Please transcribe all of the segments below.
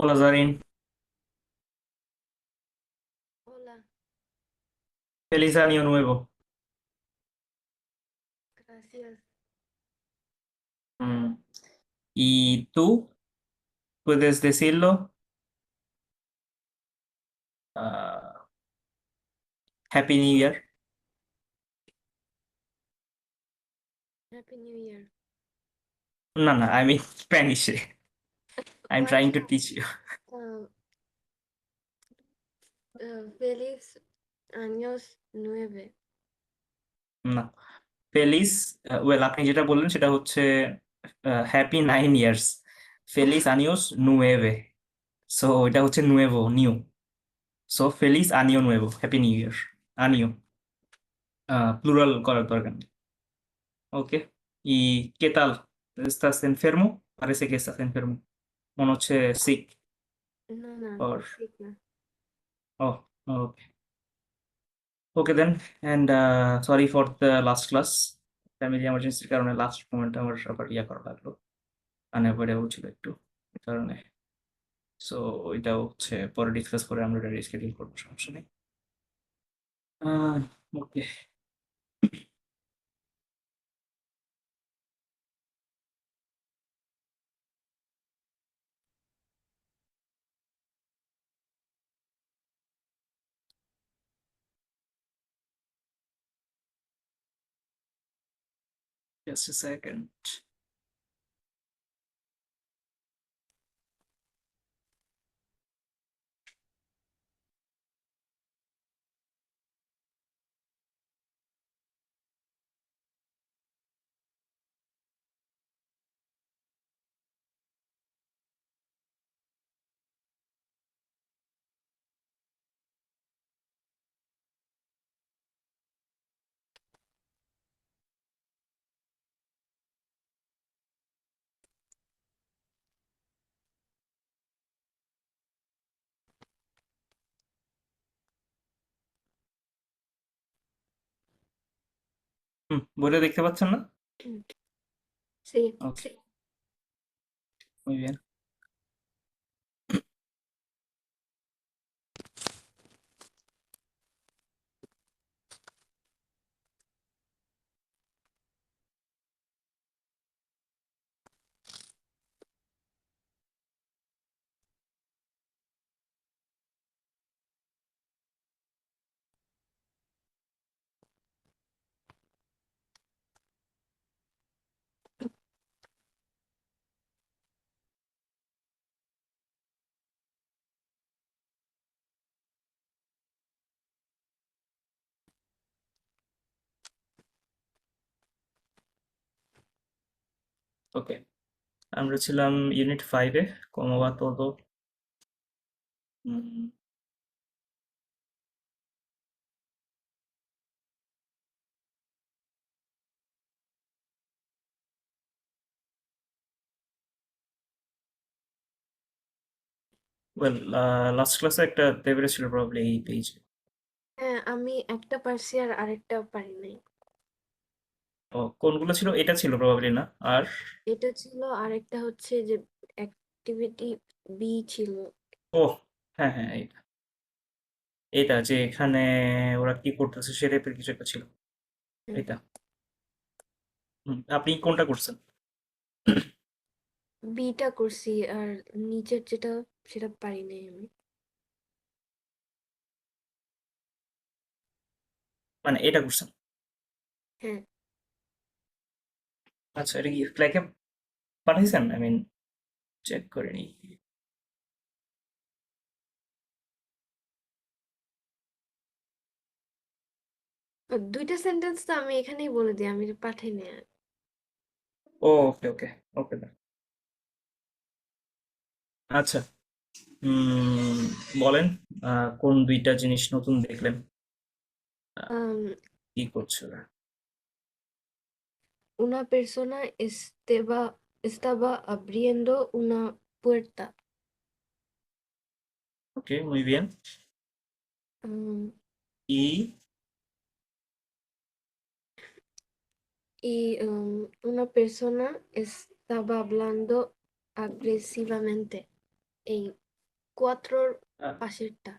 Hola Zarin, Hola, feliz año nuevo. gracias. Mm, ¿Y tú puedes decirlo? Ah, Happy New Year. Happy New Year. No, no, I mean Spanish. I'm What? trying to teach you. Um, Feliz años nueve. না, ফেলিস well আপনি যেটা বললেন সেটা হচ্ছে happy 9 years. ফেলিস আনিওস নুয়েভে। So এটা হচ্ছে nuevo new. So ফেলিস আনিও nuevo, happy new year. আনিও প্লুরাল করার দরকার নেই। Ok. ¿Y qué tal? ¿Estás enfermo? Parece que estás enfermo. মনে হচ্ছে sick No, no, or signo. oh, okay. Okay then. And sorry for the last class. Family এমার্জেন্সির কারণে last moment আমার আবার করা লাগলো। আনএভয়েডেবল ছিল একটু এই কারণে। সো ওইটাও হচ্ছে পরে ডিসকাস করে আমরা এটা রিস্কেডিউল করবো, সমস্যা নেই। ওকে। Just a second. বইটা দেখতে পাচ্ছেন না? Sí, ওকে, muy bien. ওকে, আমরা ছিলাম ইউনিট 5-এ, ক্রমবা todo. উম, ওয়েল, লাস্ট ক্লাসে একটা পেপারে ছিল প্রবাবলি এই পেজে। হ্যাঁ আমি একটা পারছি আর আরেকটা পারি নাই। ও, কোনগুলো ছিল? এটা ছিল প্রবাবলি না আর? এটা ছিল আরেকটা হচ্ছে যে অ্যাক্টিভিটি বি ছিল। ও হ্যাঁ হ্যাঁ, এটা এটা যে এখানে ওরা কি করতেছে সে টাইপের কিছু একটা ছিল। হ্যাঁ, এটা আপনি কোনটা করছেন? বিটা করছি আর নিচের যেটা সেটা পারি নাই আমি। মানে এটা করছেন? হ্যাঁ, আচ্ছা, এটা কি ফ্ল্যাগে পাঠাইছেন? আই মিন চেক করে নি। আর দুইটা সেন্টেন্স তো আমি এখানেই বলে দিই, আমি পাঠাই নাই আর। ও ওকে ওকে ওকে। আচ্ছা, উম, বলেন কোন দুইটা জিনিস নতুন দেখলেন? আহ, আম, কি করছে ওরা? Una persona estaba abriendo una puerta. Ok, muy bien. am, Y y una persona estaba hablando agresivamente. cuatroর আহ, পাশেরটা।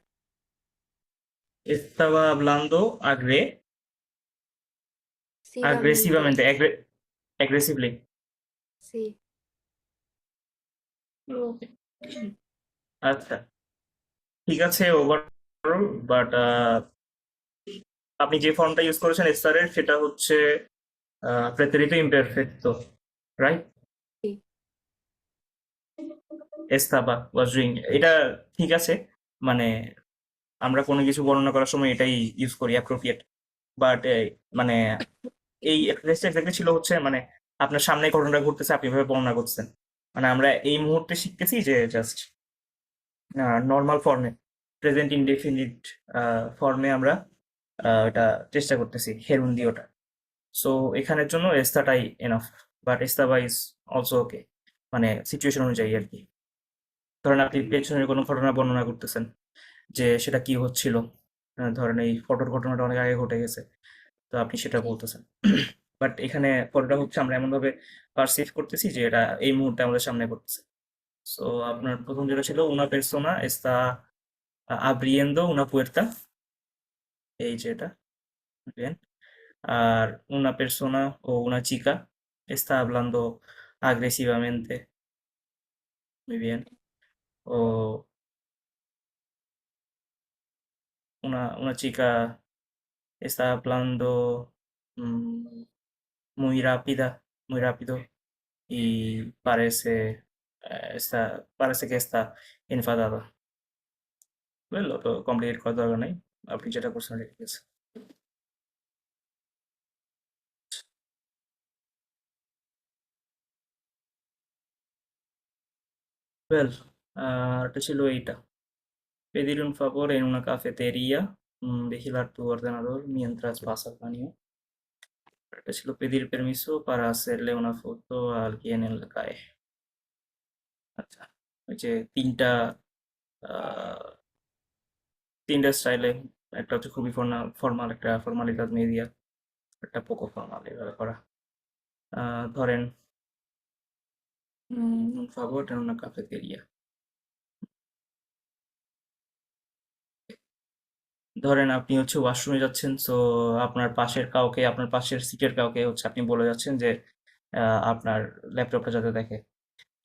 estaba hablando Sivamente. agresivamente, aggressively. Sí. ওকে, আচ্ছা, ঠিক আছে ওভারঅল, বাট আপনি যে ফর্মটা ইউজ করেছেন এসআর এর, সেটা হচ্ছে প্রেতেরিটো ইমপারফেক্টো, রাইট? Sí. এস্তাবা ওয়াজ ডুইং, এটা ঠিক আছে। মানে আমরা কোনো কিছু বর্ণনা করার সময় এটাই ইউজ করি, অ্যাপ্রোপ্রিয়েট। বাট মানে এই এক্সারসাইজটা এক্স্যাক্টলি ছিল হচ্ছে মানে আপনার সামনে ঘটনাটা ঘটতেছে, আপনি এভাবে বর্ণনা করতেছেন। মানে আমরা এই মুহূর্তে শিখতেছি যে জাস্ট নর্মাল ফর্মে, প্রেজেন্ট ইনডেফিনিট ফর্মে আমরা এটা চেষ্টা করতেছি, হেরুন্দিওটা। সো এখানের জন্য এস্তাটাই এনাফ, বাট এস্তাবা ইজ অলসো ওকে, মানে সিচুয়েশন অনুযায়ী আর কি। ধরেন আপনি পেছনের কোনো ঘটনা বর্ণনা করতেছেন, যে সেটা কি হচ্ছিল, ধরেন এই ফটোর ঘটনাটা অনেক আগে ঘটে গেছে, তো আপনি সেটা Sí. বলতেছেন। বাট এখানে ফটোটা হচ্ছে আমরা এমনভাবে পারসিভ করতেছি যে এটা এই মুহূর্তে আমাদের সামনে ঘটতেছে। সো আপনার প্রথম যেটা ছিল una persona está abriendo una puerta, এই যে এটা, bien. আর una persona o una chica está hablando agresivamente, muy bien. O una chica está hablando mm, muy rápido y parece que está enfadada. বুঝলো তো, complete করার দরকার নেই, আপনি যেটা করছেন এটা ঠিক আছে। ওয়েল, এটা ছিল এইটা, pedir un favor en una cafetería, vigilar tu ordenador mientras pasa el baño. এটা ছিল pedir permiso para hacerle una foto a alguien en la calle। আচ্ছা, ওই যে তিনটা আহ, তিনটা স্টাইলে, একটা হচ্ছে খুবই ফর্মাল, একটা ফর্মালিকাজ মেদিয়া, একটা পোকো ফর্মাল, এভাবে করা। ধরেন un favor en una cafetería, ধরেন আপনি হচ্ছে ওয়াশরুমে যাচ্ছেন, সো আপনার পাশের সিটের কাউকে হচ্ছে আপনি বলে যাচ্ছেন যে আপনার ল্যাপটপটা যাতে দেখে।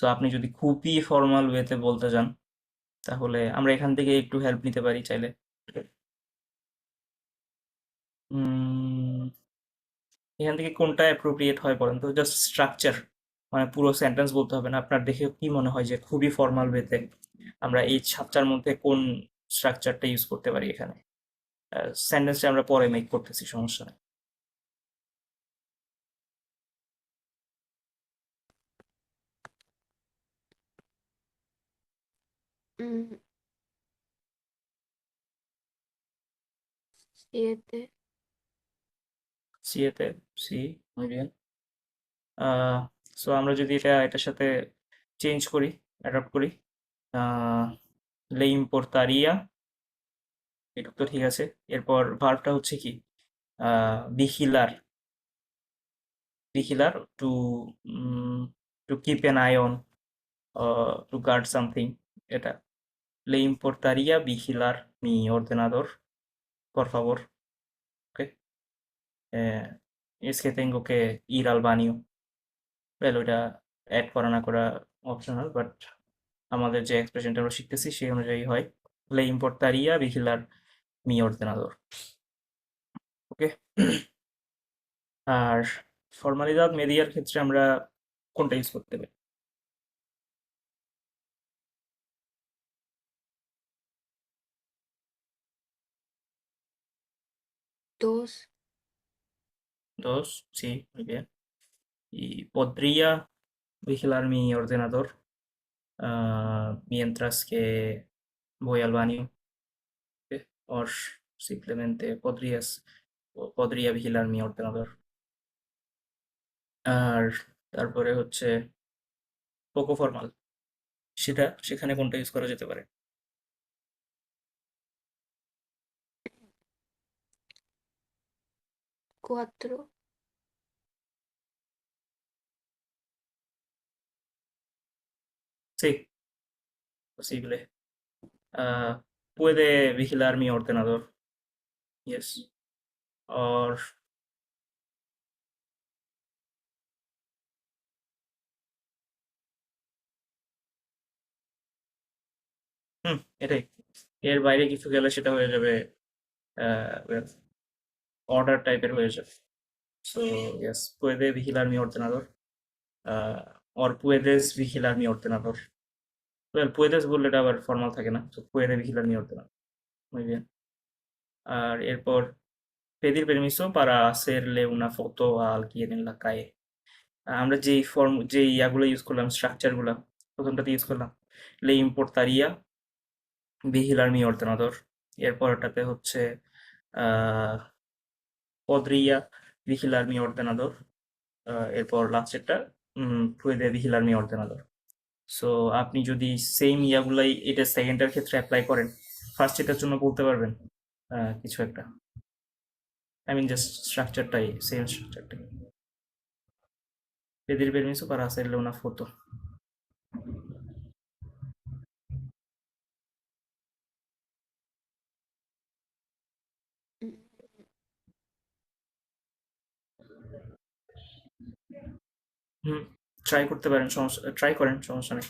তো আপনি যদি খুবই ফর্মাল ওয়েতে বলতে যান, তাহলে আমরা এখান থেকে একটু হেল্প নিতে পারি চাইলে। উম, এখান থেকে কোনটা অ্যাপ্রোপ্রিয়েট হয় বলেন তো, জাস্ট স্ট্রাকচার, মানে পুরো সেন্টেন্স বলতে হবে না, আপনার দেখে কি মনে হয় যে খুবই ফর্মাল ওয়েতে আমরা এই সাতটার মধ্যে কোন স্ট্রাকচারটা ইউজ করতে পারি এখানে। সেন্টেন্সটা আমরা পরে মেক করতেছি, সমস্যা নেই। Mm, 7. সিএতে, সি, muy bien। সো আমরা যদি এটার সাথে চেঞ্জ করি, অ্যাডাপ্ট করি, আহ, le importaría, এটা তো ঠিক আছে। এরপর ভার্বটা হচ্ছে কি, vigilar, to to keep an eye on, to guard something, এটা le importaría vigilar mi ordenador, por favor, okay. es que tengo que ir al baño, well ওইটা অ্যাড করা না করা অপশনাল, বাট আমাদের যে এক্সপ্রেশনটা আমরা শিখতেছি সেই অনুযায়ী হয় le importaría vigilar mi ordenador, ওকে। আর ফর্মালিদad মেদিয়ার ক্ষেত্রে আমরা কোনটা ইউজ করতে পারি? 2. Dos, sí, muy bien. Y podría vigilar mi ordenador mientras que voy al baño, ¿ok? O simplemente podría vigilar mi ordenador। আর তারপরে হচ্ছে পোকো ফর্মাল, সেখানে কোনটা ইউজ করা যেতে পারে? 4. Sí, posible। puede vigilar mi ordenador. Yes. Or এটাই। এর বাইরে কিছু গেলে সেটা হয়ে যাবে অর্ডার টাইপের হয়ে যাবে। So yes, puede vigilar mi ordenador. Or puedes vigilar mi ordenador. Well, puedes বললে এটা আবার ফর্মাল থাকে না, তো puede vigilar mi ordenador. Muy bien. আর এরপর pedir permiso para hacerle una foto a alguien en la calle. আমরা যেই ইয়াগুলো use করলাম, স্ট্রাকচার গুলা প্রথমটাতে ইউজ করলাম, le importaría vigilar mi ordenador। এরপরটাতে হচ্ছে আহ podría vigilar mi ordenador। এরপর লাস্টেরটা puede vigilar mi ordenador। So আপনি যদি সেম ইয়াগুলাই এটা সেকেন্ডের ক্ষেত্রে অ্যাপ্লাই করেন, ফার্স্ট এটার জন্য বলতে পারবেন কিছু একটা, আই মিন জাস্ট স্ট্রাকচারটাই সেম স্ট্রাকচারটাই। pedir permiso para hacerle una foto. Um, try করতে পারেন, সমস্যা ট্রাই করেন, সমস্যা নেই।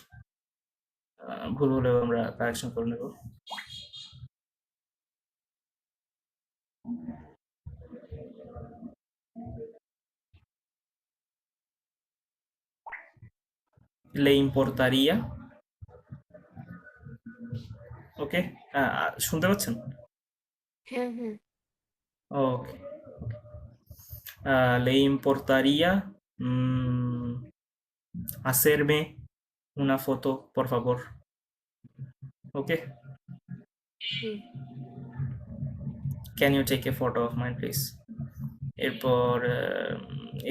ভুল হলেও আমরা কারেকশন করে নেব। le importaría, ওকে, শুনতে পাচ্ছেন? হ্যাঁ হ্যাঁ ওকে, le importaría hacerme una foto, por favor. Okay, hmm can you take a photo of mine please? এরপর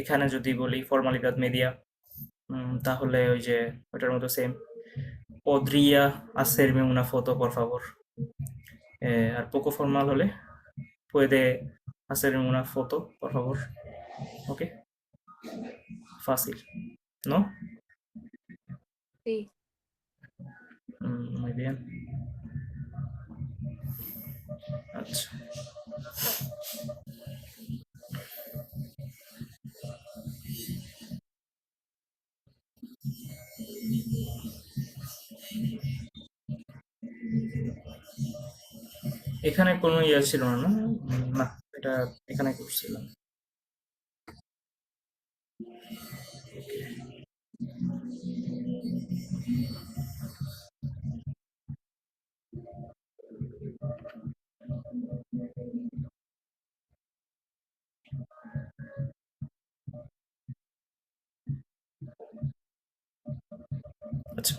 এখানে যদি বলি ফর্মালিদাদ মেদিয়া, তাহলে ওই যে ওটার মতো same, podría hacerme una foto por favor। আর poco formal হলে puede hacerme una foto por favor। ওকে, fácil, ¿no? sí Muy bien। আচ্ছা, এখানে কোনো ইয়ে ছিল না, না? না, এটা এখানে করছিলাম। আচ্ছা,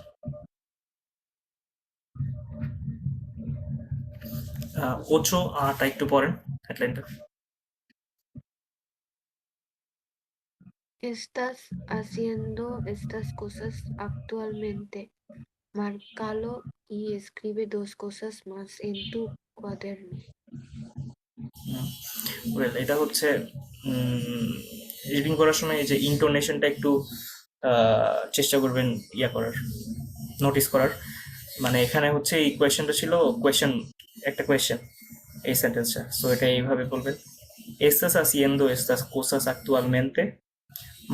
8 আটা একটু পড়েন হেডলাইনটা। estás haciendo estas cosas actualmente. Márcalo y escribe dos cosas más en tu cuaderno. Well, এটা হচ্ছে রিডিং করার সময় এই যে ইন্টোনেশনটা একটু চেষ্টা করবেন ইয়া করার, নোটিস করার। মানে এখানে হচ্ছে এই কোয়েশ্চেনটা ছিল কোয়েশ্চেন, একটা কোয়েশ্চেন এই সেন্টেন্সটা, সো এটা এইভাবে বলবেন, estás haciendo estas cosas actualmente,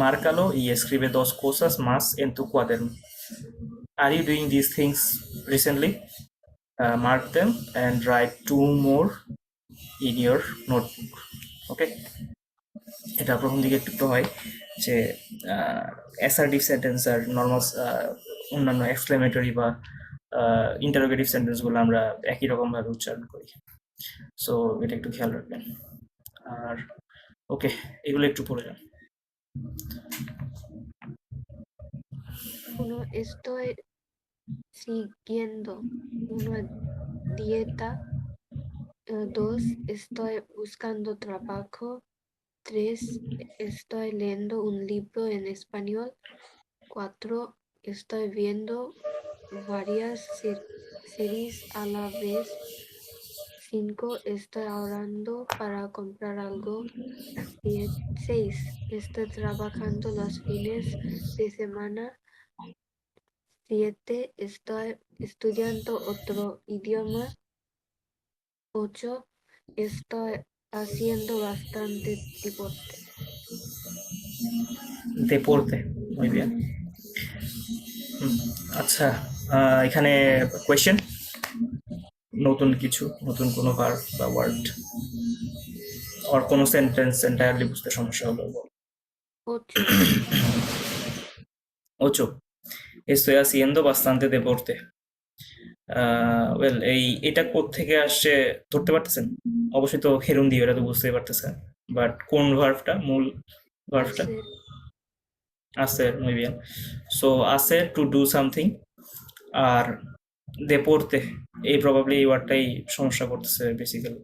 márcalo y escribe dos cosas más en tu cuaderno। Are you doing these things recently? Mark them and write 2 more in your notebook। ওকে, এটা প্রথম দিকে একটু হয় যে অ্যাসার্টিভ সেন্টেন্স আর normal অন্যান্য exclamatory বা interrogative সেন্টেন্সগুলো আমরা একই রকম ভাবে উচ্চারণ করি, সো এটা একটু খেয়াল রাখবেন। আর ওকে, এগুলো একটু পড়ে যান। Uno, estoy siguiendo una dieta. Dos, estoy buscando trabajo. Tres, estoy leyendo un libro en español. Cuatro, estoy viendo varias series a la vez. Cinco, estoy ahorrando para comprar algo. Seis, estoy trabajando los fines de semana. 7. Estoy estudiando otro idioma. 8. Estoy haciendo bastante deporte. Deporte, muy bien. আচ্ছা, এখানে question, নতুন কিছু, নতুন কোনো verb বা word আর কোনো sentence entirely বুঝতে সমস্যা হলো বল। 8. 8. Estoy haciendo bastante deporte. Well, এটা কোত্থেকে আসছে ধরতে পারতেছেন? অবশ্যই তো হেরুন দিয়ে, এটা তো বুঝতেই পারতেছেন, বাট কোন ভার্বটা, মূল ভার্বটা? Hacer. hacer, muy bien. So hacer, to do something, আর deporte, এই প্রবাবলি এই ওয়ার্ডটাই সমস্যা করতেছে বেসিক্যালি।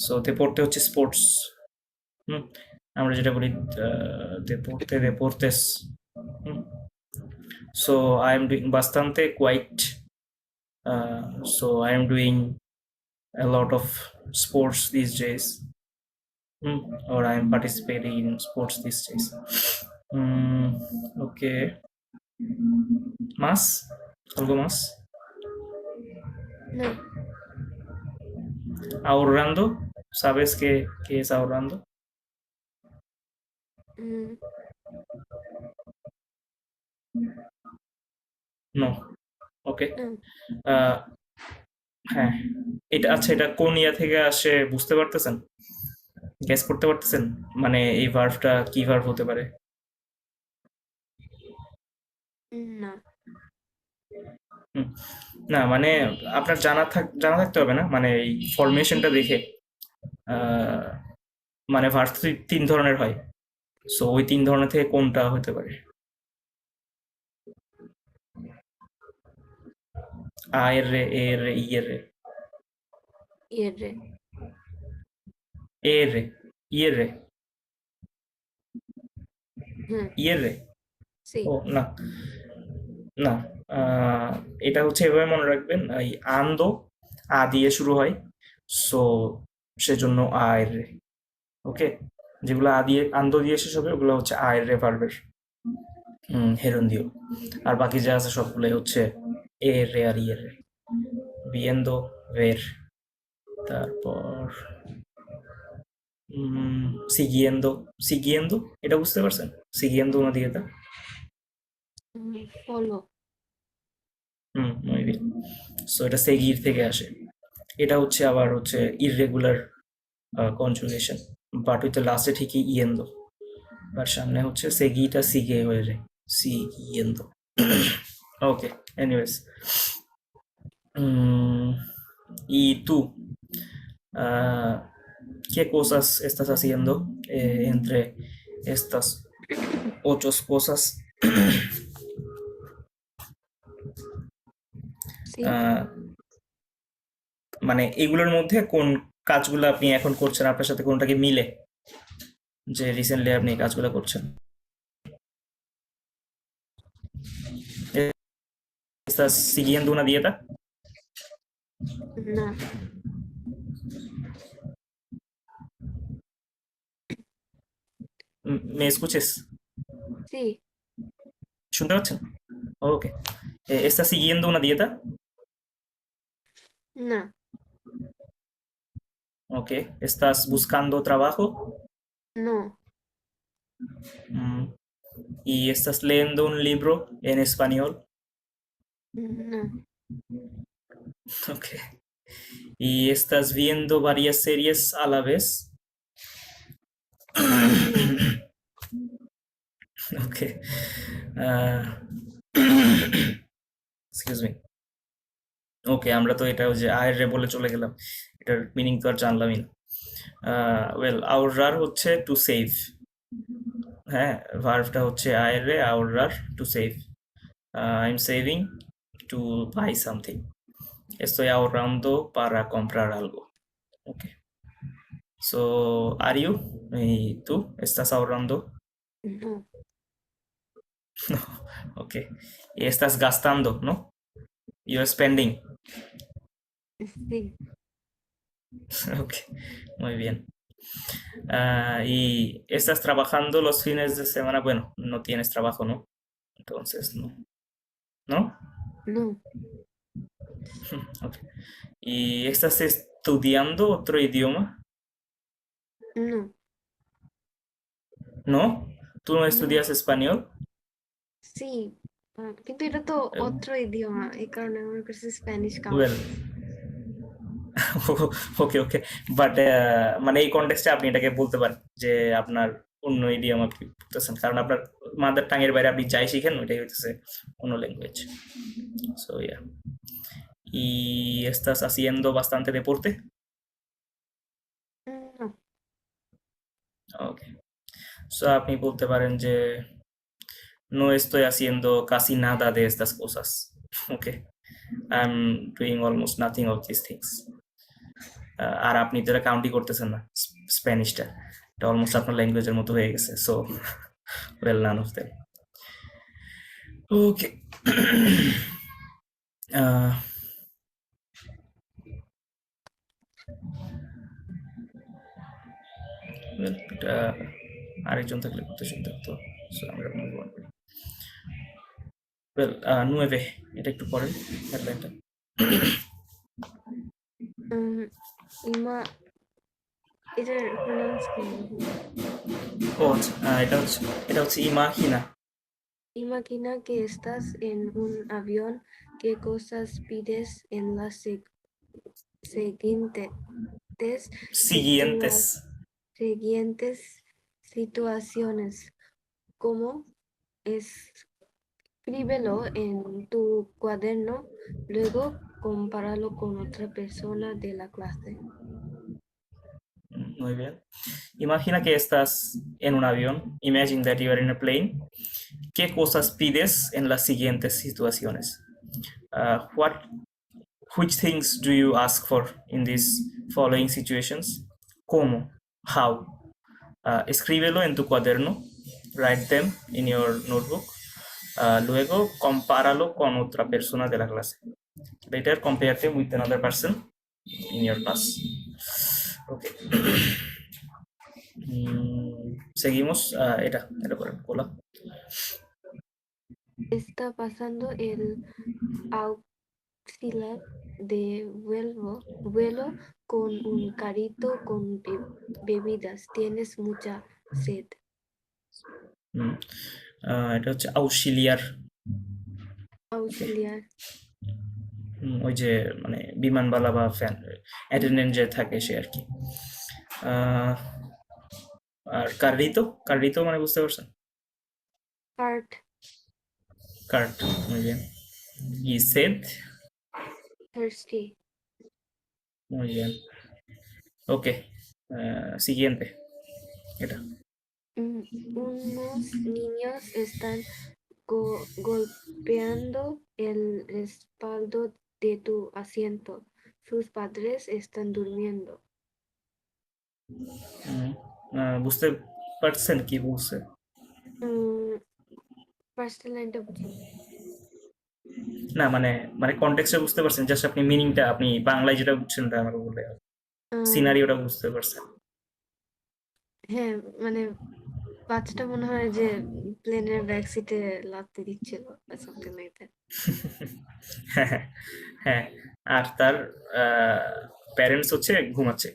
সো deporte হচ্ছে স্পোর্টস। হুম, আমরা যেটা বলি deporte, deportes। So I am doing bastante, quite, so I am doing a lot of sports these days, or I am participating in sports these days. Okay. Más, algo más. No. Ahorrando, ¿sabes qué es ahorrando? Mm, No. Okay. no. হ্যাঁ, এটা আচ্ছা, এটা কোন ইয়া থেকে আসে বুঝতে পারতেছেন? Guess করতে পারতেছেন? মানে এই ভার্বটা কি ভার্ব হতে পারে? No. না মানে আপনার জানা থাকতে হবে না, মানে এই ফরমেশনটা দেখে মানে ভার্ব তিন ধরনের হয়, সো ওই তিন ধরনের থেকে কোনটা হতে পারে? আ এর রে, এ এর রে, ই এর রে। R. এ এর রে, ই এর রে, ই এর রে। Sí. ও না, না, এটা হচ্ছে এভাবে মনে রাখবেন, এই আন্দো আ দিয়ে শুরু হয়, সো সেজন্য আয়ের রে। ওকে, যেগুলো আ দিয়ে আন্দো দিয়ে শেষ হবে ওগুলো হচ্ছে আয়ের রে ভার্বের হেরুন্দিও, আর বাকি যা আছে সবগুলোই হচ্ছে এ এর রে আর ই এর রে। বিয়েন্দো, ভের, তারপর সিগিয়েন্দো। সিগিয়েন্দো এটা বুঝতে পারছেন? সিগিয়েন্দো না দিয়ে Follow. muy bien. সো এটা সেগির থেকে আসে। এটা হচ্ছে আবার হচ্ছে ইররেগুলার কনজুগেশন, বাট হইতে লাস্টে ঠিকই ইয়েন্দো, আর সামনে হচ্ছে সেগিটা সিগে হয়ে যায়, সিগিয়েন্দো। ওকে, anyways, y tú, ¿qué cosas estás haciendo entre estas 8 cosas? Sí. মানে এগুলোর মধ্যে কোন কাজগুলো আপনি এখন করছেন আপনার সাথে কোনটাকে মিলে, যে রিসেন্টলি আপনি এই কাজগুলো করছেন? ¿Estás siguiendo una dieta? No. ¿Me escuches? Sí. শুনতে পাচ্ছেন? ওকে। ¿Estás siguiendo una dieta? No. Ok. ¿Estás buscando trabajo? No. ¿Y estás leyendo un libro en español? No. Ok. ¿Y estás viendo varias series a la vez? Ok. Excuse me. ওকে, আমরা তো এটা ওই যে আয়ের রে বলে চলে গেলাম, এটার মিনিং তো আর জানলামই না। ওয়েল, আউরার হচ্ছে টু সেভ। হ্যাঁ, ভার্বটা হচ্ছে আয়ের রে, আউরার, to save. I am saving to buy something. Estoy ahorrando para comprar algo. Ok. So, are you? ¿Y tú? ¿Estás ahorrando? No. No. Ok. Y estás gastando, ¿no? You're spending. Sí. Ok. Muy bien. Y estás trabajando los fines de semana. Bueno, no tienes trabajo, ¿no? Entonces, no. ¿No? No, Ok. ¿Y estás estudiando otro idioma? no, ¿No? ¿Tú no no. estudias español? Sí, কিন্তু এটা তো অত্র ইডিয়মা, এই কারণে আমার কাছে Spanish count well, হইতেছে। ওকে ওকে, but মানে এই কনটেক্সটে আপনি এটাকে বলতে পারেন যে আপনার অন্য ইডিয়ম আপনি পড়তেছেন, কারণ আপনার মাদার টাং এর বাইরে আপনি যাই শিখেন ওইটাই হইতেছে অন্য language. So yeah, y estás haciendo bastante deporte. No, ওকে, সো আপনি বলতে পারেন যে no estoy haciendo casi nada de estas cosas. Okay, I'm doing almost nothing of these things. আর আপনি তো এটা কাউন্টই করতেছেন না, স্প্যানিশটা, এটা অলমোস্ট আপনার ল্যাঙ্গুয়েজের মতো হয়ে গেছে, so well, none of them. Okay, এটা আরেকজন থাকলে করতে সুবিধা হতো, সো আমরা মুভ অন করি। ওয়েল, নুয়েভে, এটা একটু পড়েন হেডলাইনটা। ইমা, এটার প্রোনাউন্স কি? ও আচ্ছা, এটা হচ্ছে ইমাহিনা। Imagina que estás en un avión, ¿qué cosas pides en las siguientes সিগিয়েন্তেস। siguientes situaciones? ¿Cómo? Escríbelo en tu cuaderno, luego compáralo con otra persona de la clase. Muy bien. Imagina que estás en un avión. Imagine that you are in a plane. ¿Qué cosas pides en las siguientes situaciones? What Which things do you ask for in these following situations? ¿Cómo? How? Escríbelo en tu cuaderno. Write them in your notebook. Luego, compáralo con otra persona de la clase. Later, compare them with another person in your class. Okay. Seguimos. Era por el cola. Está pasando el auxiliar de vuelo con un carrito con bebidas. Tienes mucha sed. এটা হচ্ছে আউশিলিয়ার। Auxiliar. ওই যে মানে বিমানবালা বা fan attendant যে থাকে সে আর কি। আর কার্রিতো, কার্রিতো মানে বুঝতে পারছেন? Cart. Cart, muy bien. Y sed, Thirsty. muy bien. Ok, siguiente. এটা Unos niños están golpeando el respaldo de tu asiento. Sus padres están durmiendo. বুঝতে পারছেন কি বলছে? ফার্স্ট লাইনটা বুঝি। না মানে, মানে কনটেক্সটে বুঝতে পারছেন, জাস্ট আপনি মিনিংটা আপনি বাংলায় যেটা বুঝছেন ওটা আমাকে বললে, সিনারিওটা বুঝতে পারছেন? হ্যাঁ, মানে বাচ্চাটা মনে হয় যে প্লেনের ব্যাক সিটে লাথি দিচ্ছিল সামথিং লাইক দ্যাট। হ্যাঁ হ্যাঁ, আর তার প্যারেন্টস হচ্ছে ঘুমাচ্ছে।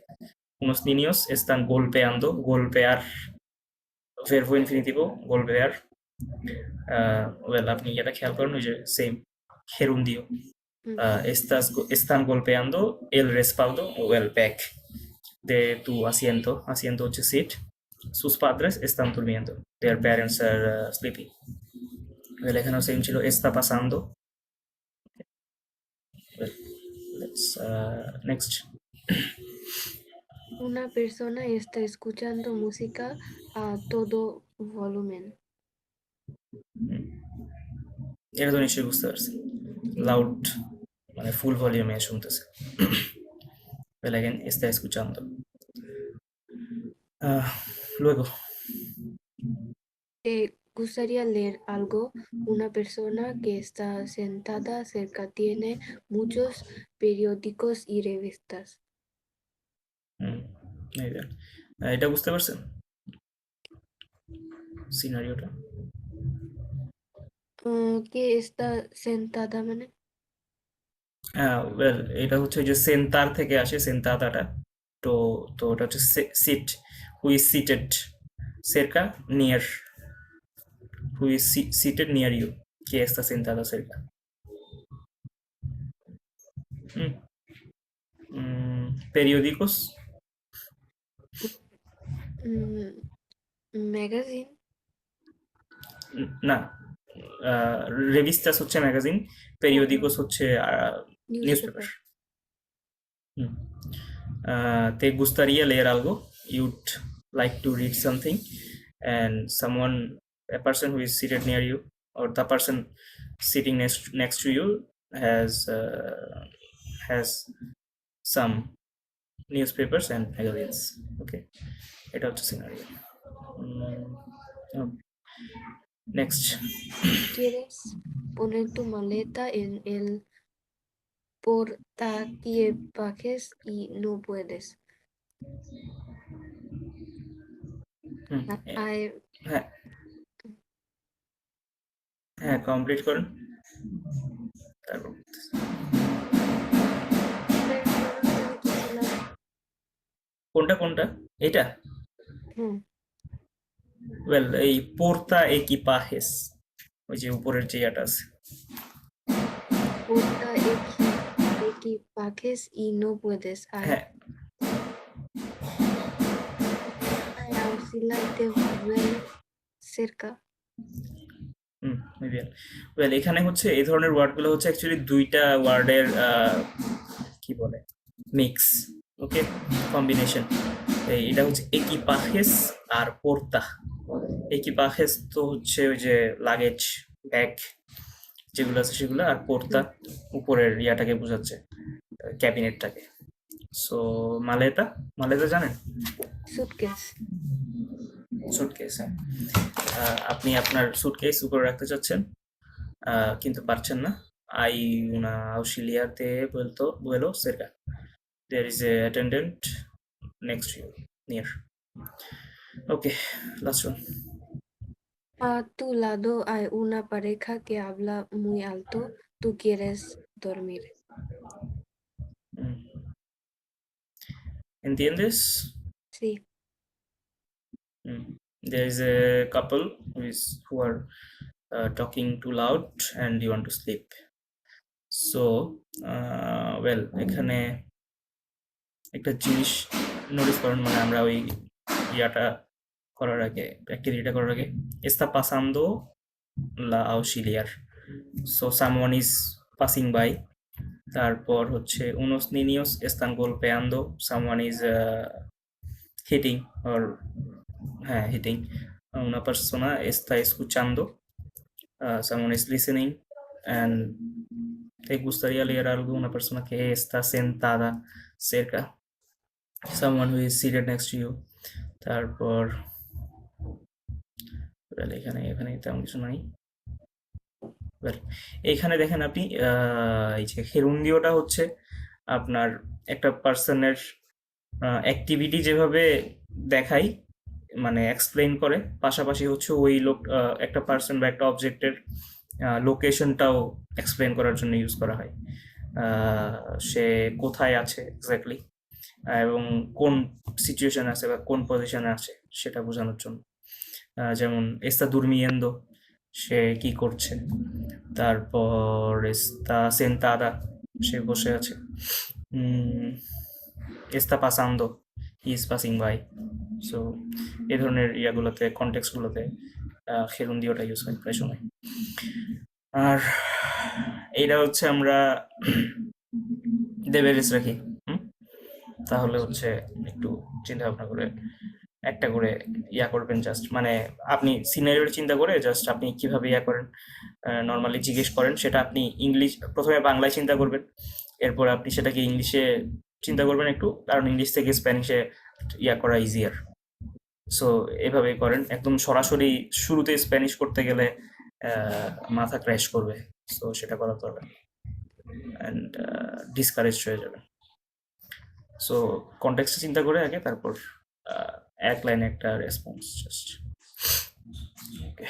Unos niños están golpeando, golpear, verbo infinitivo, golpear. Well, আপনি এটা খেয়াল করেন, ওই যে same gerundio. Están golpeando el respaldo o el back de tu asiento. Asiento হচ্ছে seat. Sus padres están durmiendo. Their parents are sleeping. Well, এখানেও same ছিল, está pasando. Well, let's next. Una persona está escuchando música a todo volumen. এটা তো নিশ্চয়ই বুঝতে পারছেন, loud মানে ফুল ভলিউমে শুনতেছে। Well, again, está escuchando. Luego, ¿Te gustaría leer algo? Una persona que está sentada cerca tiene muchos periódicos y revistas. এই দেন। এটা বুঝতে পারছেন সিনারিওটা? Que está sentada মানে? ওয়েল এটা হচ্ছে ওই যে সেন্তার থেকে আসে সেন্তাদাটা। তো তো ওটা হচ্ছে seat, who is seated cerca near, who is seated near you, que está sentado cerca. Mm, periódicos, magazine, না, revistas হচ্ছে ম্যাগাজিন, periódicos হচ্ছে news news paper. Paper. ¿Te gustaría leer algo? You'd like to read something, and someone, a person who is seated near you, or the person sitting next to you has some newspapers and magazines. Okay, এটা হচ্ছে scenario. Next. ¿Quieres poner tu maleta en el portaequipajes y no puedes? I হ্যাঁ হ্যাঁ, complete করুন তারপর। কোনটা কোনটা? এটা? হুম, well এই পোর্তা একিপাহেস, ওই যে উপরের যে ইয়াটা আছে। portaequipajes y no puedes. হ্যাঁ Hay auxiliar de vuelo cerca. Maybe. Well এখানে হচ্ছে এই ধরনের ওয়ার্ডগুলো হচ্ছে অ্যাকচুয়ালি দুইটা ওয়ার্ডের কি বলে মিক্স, ওকে, কম্বিনেশন। এটা হচ্ছে একিপাহেস আর পোর্তা। একিপাহেস তো হচ্ছে ওই যে লাগেজ, ব্যাগ যেগুলো আছে সেগুলো, আর পোর্তা উপরের ইয়াটাকে বোঝাচ্ছে, ক্যাবিনেটটাকে। সো মালেতা, মালেতা জানেন? Suitcase. সুটকেস, হ্যাঁ। আপনি আপনার সুটকেস উপরে রাখতে চাচ্ছেন, কিন্তু পারছেন না। I una auxiliar de vuelo cerca. There is a attendant next to you, near. Okay, last one. A tu lado hay una pareja que habla muy alto. ¿Tú quieres dormir? Mm. ¿Entiendes? Sí. There is a couple who are talking too loud and you want to sleep. So, well, এখানে একটা জিনিস notice করেন, মানে আমরা ওই ইয়াটা করার আগে, অ্যাক্টিভিটিটা করার আগে, está pasando la auxiliar, so someone is passing by, তারপর হচ্ছে unos niños están golpeando, someone is hitting, or হ্যাঁ hitting, una persona está escuchando, someone is listening, and te gustaría leer algo, una persona que está sentada cerca, someone who is seated next to you. তারপর এখানে এখানে তেমন কিছু নাই। এইখানে দেখেন আপনি, এই যে হেরুন্দিওটা হচ্ছে আপনার একটা পার্সনের অ্যাক্টিভিটি যেভাবে দেখাই, মানে এক্সপ্লেইন করে, পাশাপাশি হচ্ছে ওই লোক একটা পার্সন বা একটা অবজেক্টের লোকেশনটাও এক্সপ্লেন করার জন্য ইউজ করা হয়। সে কোথায় আছে এক্স্যাক্টলি, এবং কোন সিচুয়েশন আছে বা কোন পজিশনে আছে সেটা বোঝানোর জন্য। যেমন está durmiendo, সে কি করছে, তারপর está sentada, সে বসে আছে, está pasando, he is passing by. So এই ধরনের ইয়াগুলোতে, কনটেক্সটগুলোতে গেরুন্দিওটা ইউজ হয় প্রায় সময়। আর এইটা হচ্ছে আমরা দেবেরিস রাখি, তাহলে হচ্ছে একটু চিন্তা ভাবনা করে একটা করে ইয়া করবেন, জাস্ট মানে আপনি সিনারিওর চিন্তা করে জাস্ট আপনি কিভাবে ইয়া করেন নর্মালি জিজ্ঞেস করেন, সেটা আপনি ইংলিশ প্রথমে বাংলায় চিন্তা করবেন, এরপর আপনি সেটাকে ইংলিশে চিন্তা করবেন একটু, কারণ ইংলিশ থেকে স্প্যানিশে ইয়া করা ইজিয়ার। সো এভাবেই করেন, একদম সরাসরি শুরুতে স্প্যানিশ করতে গেলে মাথা ক্র্যাশ করবে, সো সেটা করা দরকার, অ্যান্ড ডিসকারেজ হয়ে যাবে। সো কনটেক্সট চিন্তা করে আগে, তারপর এক লাইনে একটা রেসপন্স জাস্ট। ওকে।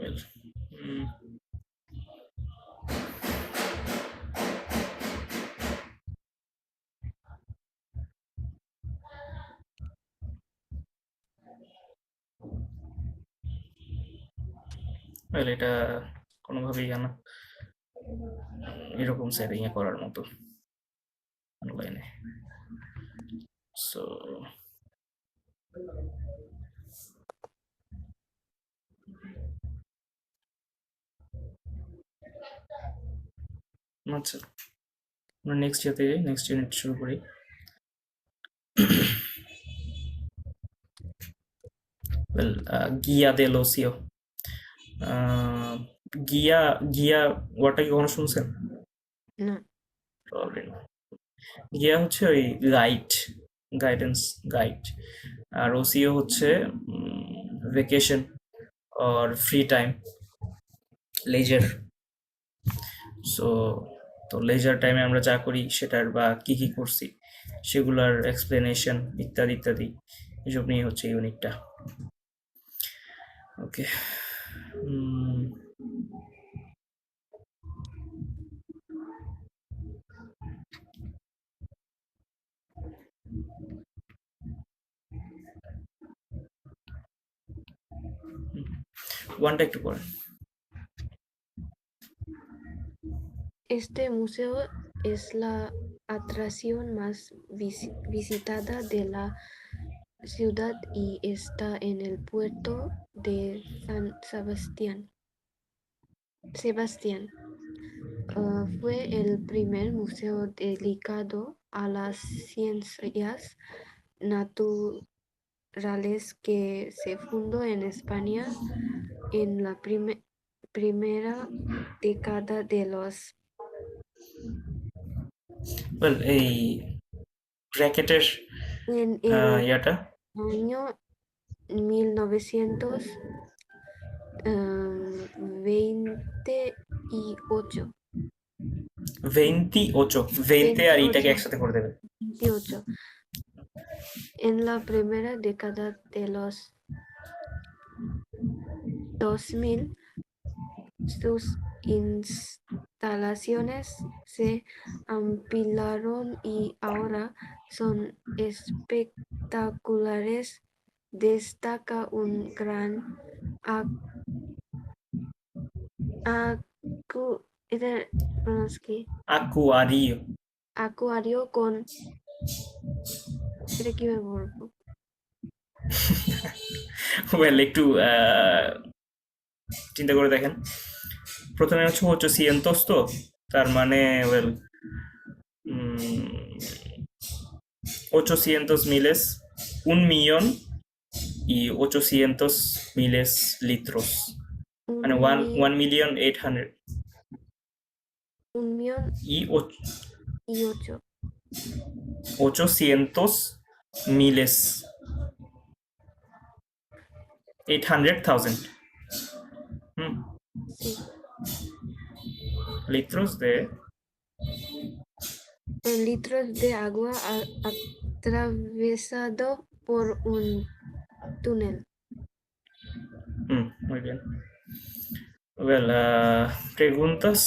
Well, mm, well, এটা কোনোভাবেই জানা এরকম সেটিং এ করার মতো অনলাইনে। সো আচ্ছা, আমরা নেক্সট ইয়াতে যাই, নেক্সট ইউনিট শুরু করি। Well, Guía del Ocio. গিয়া গিয়া ওয়ার্ডটা কি কখনো শুনছেন? না, Probably না। গিয়া হচ্ছে ওই গাইড, গাইডেন্স, গাইড। আর ওসিও হচ্ছে vacation or free time, leisure. So তো লেজার টাইমে আমরা যা করি সেটার বা কি কি করছি সেগুলার এক্সপ্লেনেশন ইত্যাদি ইত্যাদি এসব নিয়ে হচ্ছে ইউনিটটা। ওকে, ওয়ানটা একটু পরে। este museo es la atracción más visitada de la ciudad y está en el puerto de San Sebastián. Fue el primer museo dedicado a las ciencias naturales que se fundó en España en la primera década de los well, এই ব্র্যাকেটের en el ইয়াটা año 1928. 28, 20 আর এইটাকে 28. একসাথে করে দেবে। 28. En la primera década de los 2000, sus instalaciones se ampliaron y ahora son espectaculares. Destaca un gran আকুয়ারিও। acuario con এটা কিভাবে বলবো? ওয়েল, একটু চিন্তা করে দেখেন। প্রথমে হচ্ছে 800, তো তার মানে ওয়েল 800 miles, 1.800.000 miles litros, মানে 1.800.000 1.008.000 y 800 miles, 800,000 sí. litros de litros de agua atravesado por un túnel. muy bien. Well, preguntas.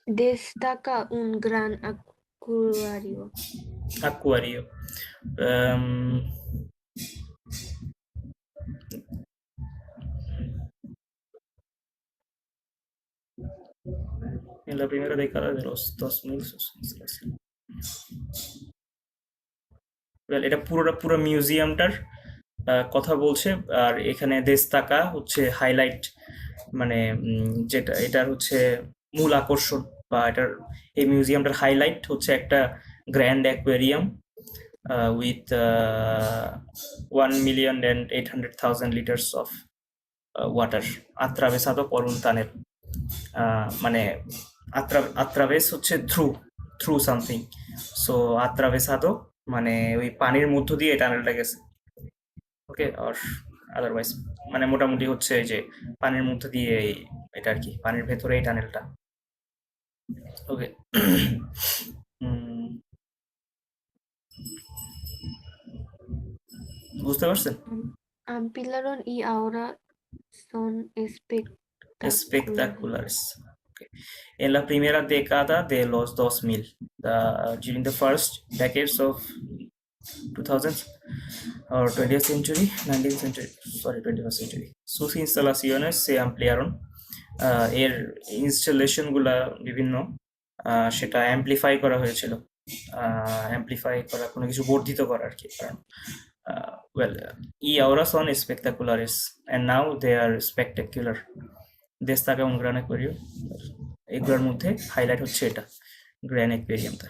Destaca un gran acuario. Acuario. En la primera década de los 2000 sus instalaciones. Well, এটা পুরো মিউজিয়ামটার কথা বলছে। আর এখানে দেস্তাকা হচ্ছে highlight, মানে যেটা এটার হচ্ছে মূল আকর্ষণ বা এটার এই মিউজিয়ামটার হাইলাইট হচ্ছে একটা grand aquarium with 1,800,000 liters of water atravesado por un tunnel. মানে আত্রাভেস হচ্ছে থ্রু সামথিং, সো আত্রাভেসাদো মানে ওই পানির মধ্য দিয়ে টানেলটা গেছে। ওকে, আর আদারওয়াইজ মানে মোটামুটি হচ্ছে এই যে পানির মধ্য দিয়ে এটা আর কি, পানির ভেতরে এই টানেলটা। ওকে, বুঝতে পারছেন? Ampliaron y ahora son espectaculares. Espectaculares. Okay. En la primera década de los 2000, during the first decades of 2000s or 20th century, 19th century, sorry, 21st century, sus instalaciones se ampliaron. এর installation গুলা বিভিন্ন সেটা amplify করা হয়েছিল, amplify করা, কোনো কিছু বর্ধিত করা আর কি, কারণ well, y ahora son espectaculares and now they are spectacular. Destaca un gran aquario. এগুলোর মধ্যে হাইলাইট হচ্ছে এটা, grand অ্যাকুয়ারিয়ামটা।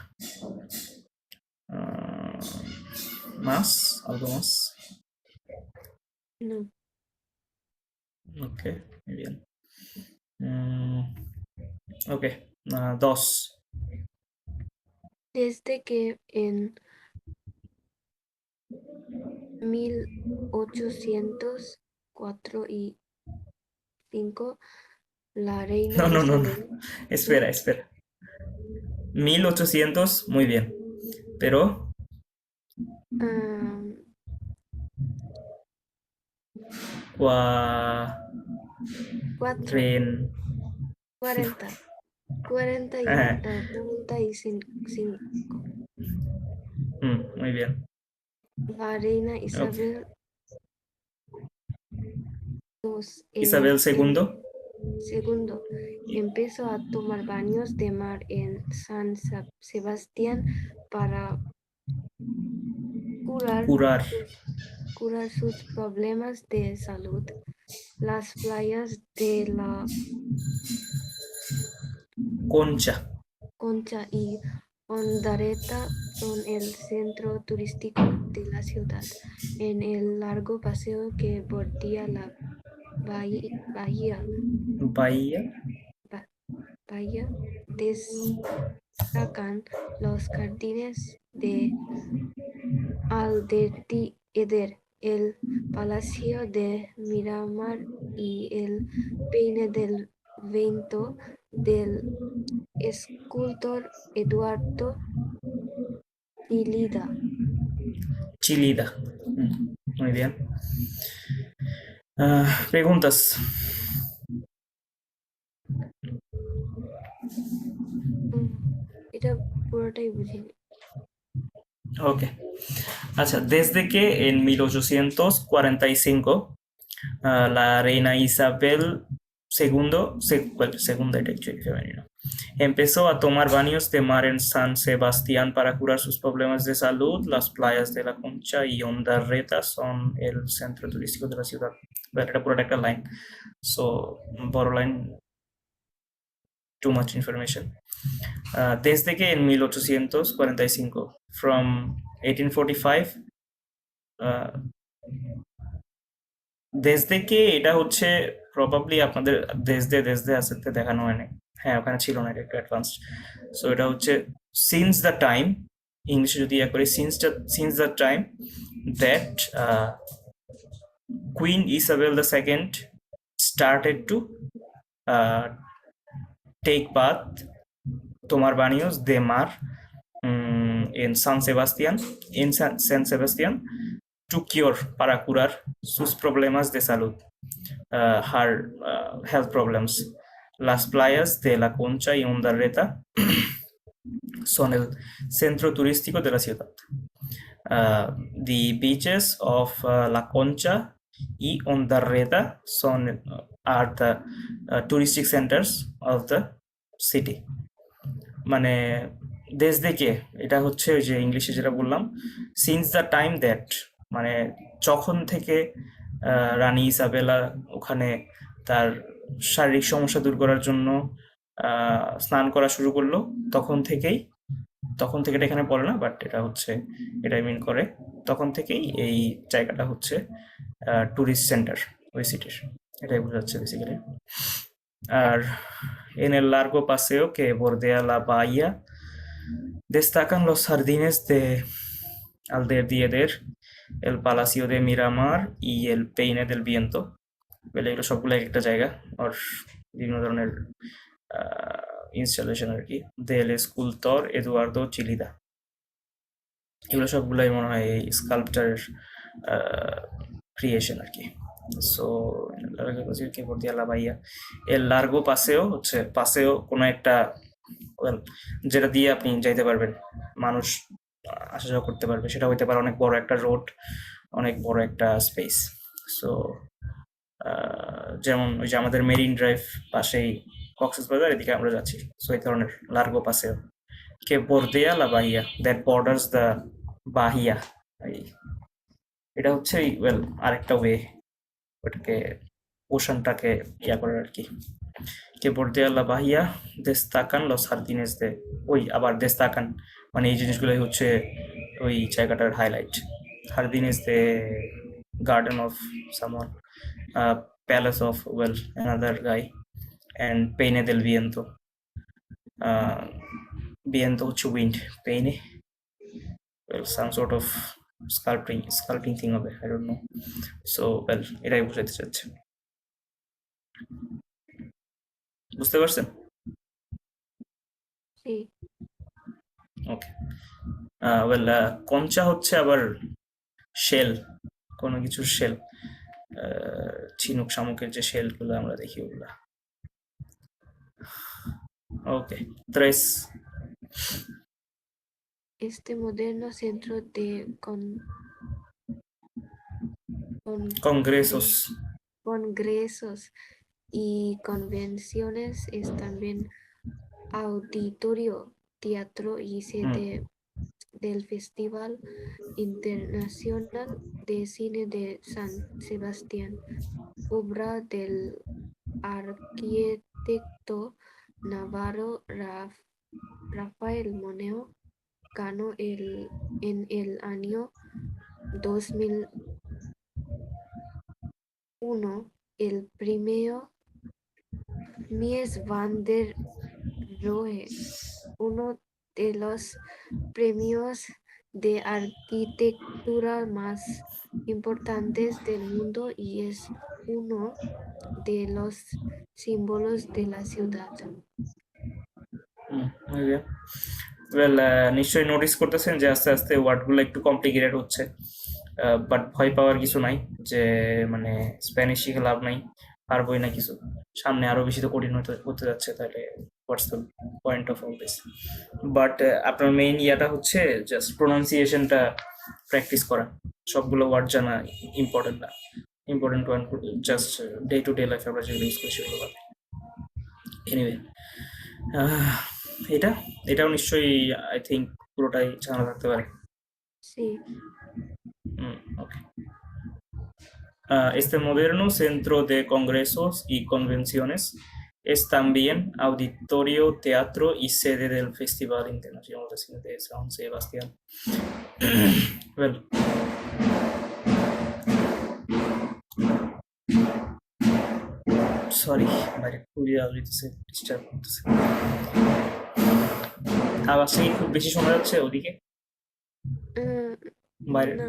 Más, algo más. No. Ok, muy bien. Ok, dos. Desde que en 1804 y 5 la reina No, no, no, no. Isabel. Espera, espera. 1800, muy bien. Pero um, cuatro, tren. 40, 45. Muy bien. La reina Ok. Isabel II Isabel II. segundo empezó a tomar baños de mar en San Sebastián para curar sus problemas de salud. Las playas de la Concha y Ondarreta son el centro turístico de la ciudad. En el largo paseo que bordea la bahía destacan los jardines de Alderdieder, el Palacio de Miramar y el Peine del Vento del escultor Eduardo Chilida. Muy bien. Preguntas. এটা পুরোটাই বুঝিনি। Ok. Acha, desde que en 1845 la reina Isabel segunda era actually femenino, empezó a tomar baños de mar en San Sebastián para curar sus problemas de salud. Las playas de la Concha y Ondarreta son el centro turístico de la ciudad. Era পুরোটা একটা line, so বড় line, too much information. Desde que en 1845, from 1845, desde que এটা হচ্ছে probably আপনাদের desde আসতে দেখানো হয়নি, হ্যাঁ ওখানে ছিল না, এটা একটু অ্যাডভান্সড। সো এটা হচ্ছে সিন্স দ্য টাইম, ইংলিশে যদি ইয়া করি, since the time that Queen Isabel II started to take bath, tomar baños de mar en San Sebastián to cure, para curar sus problemas de salud, her health problems. Las playas de La Concha y Ondarreta son el centro turístico de la ciudad. The beaches of La Concha y Ondarreta are the touristic centers of the city. মানে desde que এটা হচ্ছে ওই যে ইংলিশে যেটা বললাম, since the time that, মানে যখন থেকে রানী ইসাবেলা ওখানে তার শারীরিক সমস্যা দূর করার জন্য স্নান করা শুরু করলো, তখন থেকে এটা এখানে পড়ে না, বাট এটা হচ্ছে, এটাই মিন করে, তখন থেকেই এই জায়গাটা হচ্ছে টুরিস্ট সেন্টার ওই সিটির, এটাই বোঝাচ্ছে বেসিক্যালি। আর en el largo paseo que bordea la bahía destacan los jardines de Alderdieder, el Palacio de Miramar y el Peine del Viento. এগুলো সবগুলো একটা জায়গা, আর বিভিন্ন ধরনের ইনস্টলেশন আর কি, del escultor Eduardo Chillida। এগুলো সবগুলাই মনে হয় এই স্কাল্পচারের ক্রিয়েশন আর কি। সো কে বর্দিয়া লা বাহিয়া এর লার্গো পাসেও হচ্ছে পাসেও কোনো একটা well, যেটা দিয়ে আপনি যাইতে পারবেন, মানুষ আসা যাওয়া করতে পারবে, সেটা হইতে পারে অনেক বড় একটা রোড, অনেক বড় একটা স্পেস। সো যেমন ওই যে আমাদের মেরিন ড্রাইভ পাশেই কক্সবাজার, এদিকে আমরা যাচ্ছি, সো এই ধরনের লার্গো পাসেও কে বর্দিয়া লা বাহিয়া দ্যাট বর্ডার্স দ্য বাহিয়া। এটা হচ্ছে ওয়েল আরেকটা ওয়ে ওটাকে ওশানটাকে ইয়া করার আর কি। কে বর্দিয়া লা বাহিয়া দেস্তাকান লস হার্দিনেস দে, ওই আবার দেস্তাকান মানে এই জিনিসগুলোই হচ্ছে ওই জায়গাটার হাইলাইট। হার্দিনেস দে garden of someone, palace of well another guy, and পেইনে দেল ভিয়েন্তো। ভিয়েন্তো হচ্ছে উইন্ড, পেইনে well some sort of sculpting thing হবে, I don't know. So well এটাই বুঝাইতে চাচ্ছে, বুঝতে পারছেন? Sí. ওকে। ওয়েল কঞ্চা হচ্ছে আবার শেল, কোনো কিছুর শেল, ঝিনুক শামুকের যে শেলগুলো আমরা দেখি ওগুলা। ওকে, 3 Este moderno centro de congresos. congresos y convenciones es también auditorio, teatro y sede del Festival Internacional de Cine de San Sebastián, obra del arquitecto navarro Rafael Moneo. Ganó en el año 2001 el premio Mies van der Rohe, uno de los premios de arquitectura más importantes del mundo y es uno de los símbolos de la ciudad. Well নিশ্চয়ই notice করতেছেন যে আস্তে আস্তে ওয়ার্ডগুলো একটু complicated হচ্ছে, but ভয় পাওয়ার কিছু নাই, যে মানে স্প্যানিশ শিখে লাভ নাই, পারবোই না কিছু, সামনে আরো বেশি তো কঠিন হতে যাচ্ছে, তাহলে what's the point of all this. But আপনার মেইন ইয়াটা হচ্ছে জাস্ট প্রোনাউন্সিয়েশনটা প্র্যাকটিস করা, সবগুলো ওয়ার্ড জানা ইম্পর্টেন্ট না, important one just day to day লাইফে আমরা যেগুলো ইউজ করি সেগুলো। এনিওয়ে এটাও নিশ্চয়ই আই থিঙ্ক পুরোটাই জানা থাকতে পারে। Sí. Okay. Este moderno centro de congresos y convenciones es también auditorio, teatro y sede del Festival Internacional de Cine de San Sebastián. Well, sorry বাইরে খুবই আওয়াজ হইতেছে, ডিস্টার্ব করতেছে। আওয়াজটা কি খুব বেশি শোনা যাচ্ছে ওদিকে বাইরে? No.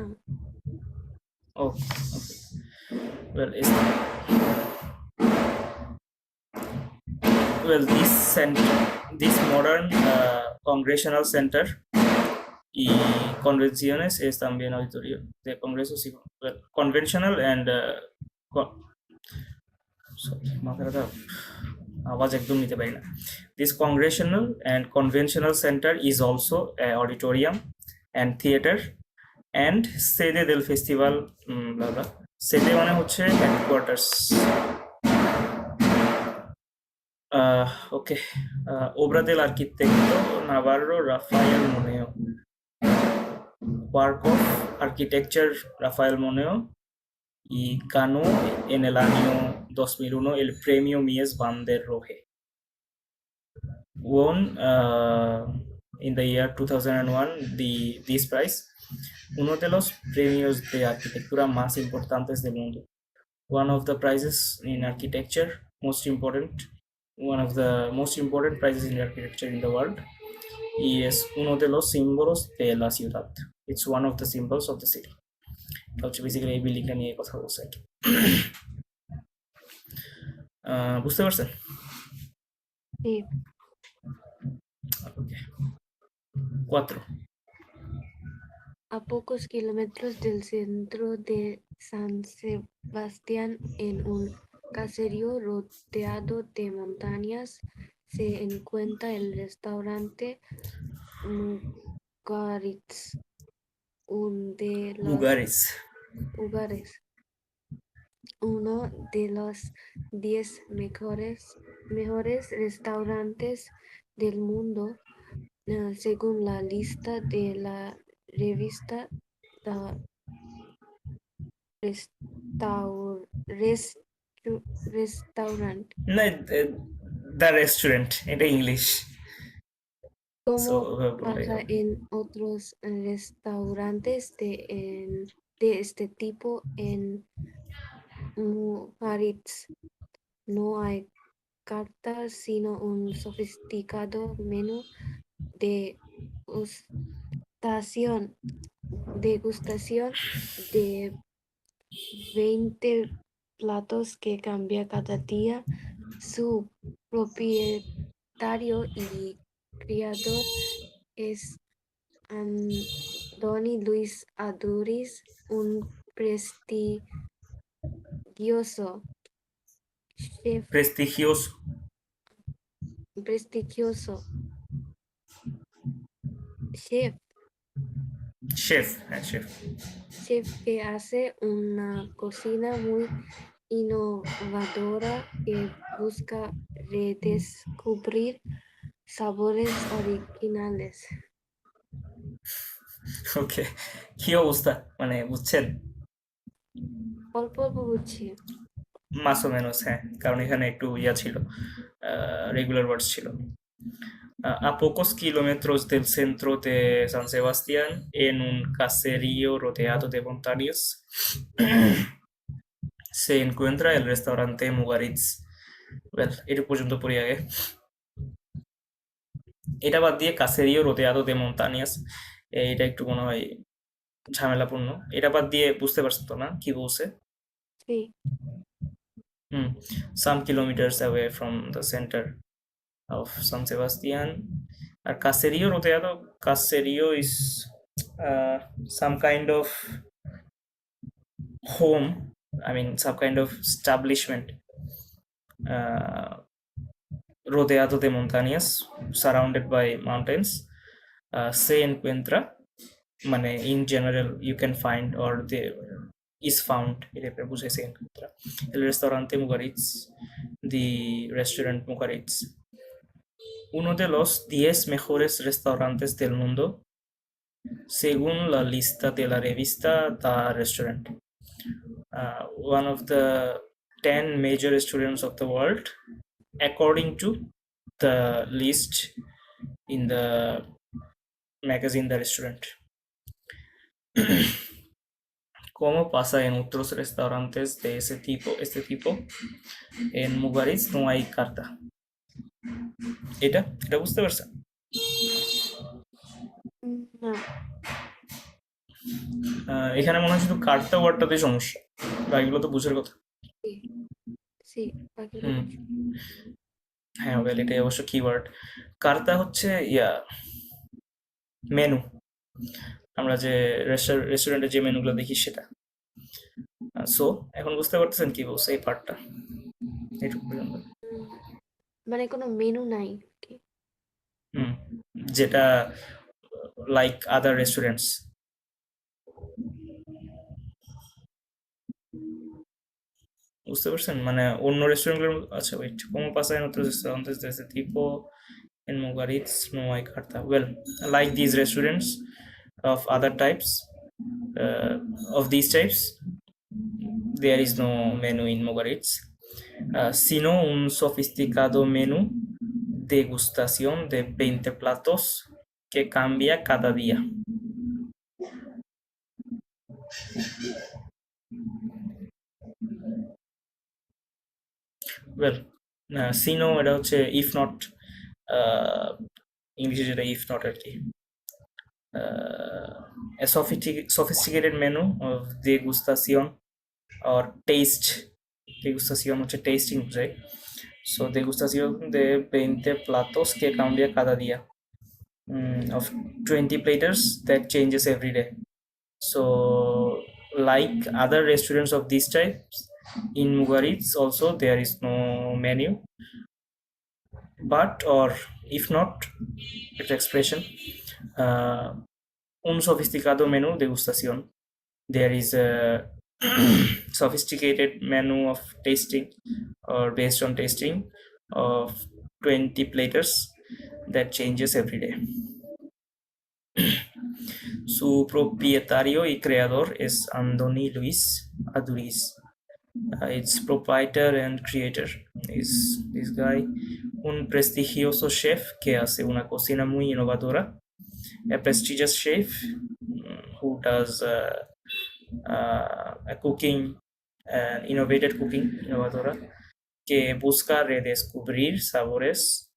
Oh, okay. Well, this modern congressional center y convenciones es también auditorio de congresos y well, conventional and sorry, মাথাটা আওয়াজ একদম নিতে পারি না। This congressional and conventional center is also an auditorium and theater and sede del festival blah blah. Sede মানে হচ্ছে headquarters. Okay, obra del arquitecto navarro Rafael Moneo, work of architecture Rafael Moneo, y ganó en el año 2001 el premio Mies van der Rohe. Won in the year 2001 this prize, uno de los premios de arquitectura más importantes del mundo. One of the prizes in architecture, one of the most important prizes in architecture in the world. Y es uno de los símbolos de la ciudad. It's one of the symbols of the city. হচ্ছে basically এই বিল্ডিংটা নিয়ে কথা বলছে আর কি। বুঝতে পারছেন? Sí. Okay. 4. a pocos kilómetros del centro de San Sebastián, en un caserío rodeado de montañas, se encuentra el restaurante Mugaritz, বুগারিস। lugares, uno de los 10 mejores restaurantes del mundo, según la lista de la revista The Restaurant. না, the restaurant, এটা English, so Como বললেই pasa হবে। en otros restaurantes de este tipo en Mugaritz, no hay carta sino un sofisticado menú de degustación de 20 platos que cambia cada día. Su propietario y creador es Antoni Luis Aduriz, un prestigioso chef, প্রেস্টিজিওস prestigioso chef, chef, হ্যাঁ chef. chef que hace una cocina muy innovadora que busca redescubrir sabores originales. ওকে, কি অবস্থা, মানে বুঝছেন? অল্প অল্প বুঝছি। মাস ও মেনোস, হ্যাঁ, কারণ এখানে একটু ইয়া ছিল, রেগুলার ওয়ার্ডস ছিল। A pocos kilómetros del centro de San Sebastián, en un caserío rodeado de montañas, se encuentra el restaurante Mugaritz. Well, এটা পর্যন্ত পড়ি আগে। এটা বাদ দিয়ে কাসেরিও রোদেয়াদো দে মন্তানিয়াস, এটা একটু মনে হয় ঝামেলাপূর্ণ। এটা বাদ দিয়ে বুঝতে পারছো তো না কি বলছে? Sí, Some kilometers away from the center of San Sebastián. R caserío rodeado, caserío is some kind of home, I mean some kind of establishment, rodeado de montañas, surrounded by mountains. Se encuentra, মানে in general you can find or there is found, এটা বুঝে se encuentra el restaurante Mugaritz, the restaurant Mugaritz, uno de los 10 mejores restaurantes del mundo según la lista de la revista The Restaurant. One of the 10 major restaurants of the world according to the list in the magazine The Restaurant. ¿Cómo pasa en otros restaurantes de este tipo? En Mugaritz no hay carta. এটা এটা বুঝতে পারছেন? না, এখানে মনে হয় শুধু কার্তা ওয়ার্ডটাতে সমস্যা, বাকিগুলো তো বুঝার কথা। sí, sí, বাকিগুলো হুম, বুঝছি। হ্যাঁ ওয়েল, এটাই অবশ্য কিওয়ার্ড। কার্তা হচ্ছে ইয়া মেনু, আমরা যে রেস্টুরেন্টে যে মেনুগুলো দেখি সেটা। সো এখন বুঝতে পারতেছেন কি বলছে এই পার্টটা, এইটুকু পর্যন্ত। মানে কোনো মেনু নাই কি? হুম, যেটা লাইক আদার রেস্টুরেন্টস। বুঝতে পারছেন, মানে অন্য রেস্টুরেন্টগুলোর। আচ্ছা wait, como pasa en otros restaurantes de este tipo, en Mugaritz no hay carta. Well, like these restaurants of other types, of these types, there is no menu in Mugaritz, sino un sofisticado menú degustación de 20 platos que cambia cada día. Well, sino এটা হচ্ছে if not, ইংলিশে যেটা if not আর কি, a sophisticated menu of degustación or taste. Degustación হচ্ছে tasting বোঝায়, so degustación de 20 platos que cambia cada día, of 20 platters that changes every day. So like other restaurants of these types in Mugaritz also there is no menu, but or if not, it's expression, uh, un sofisticado menú degustación. There is a sophisticated menu of tasting or based on tasting of 20 platers that changes every day. Su propietario y creador es Andoni Luis Aduriz. Its proprietor and creator is this guy, un prestigioso chef que hace una cocina muy innovadora, a prestigious chef who does a cooking, innovated cooking innovadora, que busca redescubrir sabores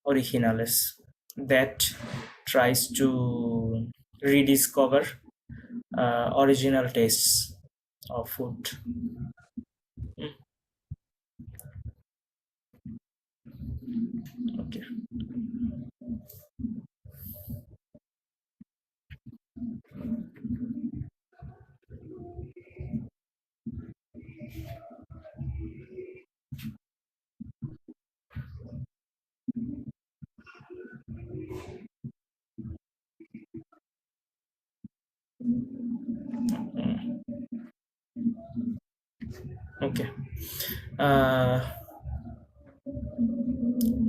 originales, that tries to rediscover original tastes of food. Okay. Okay.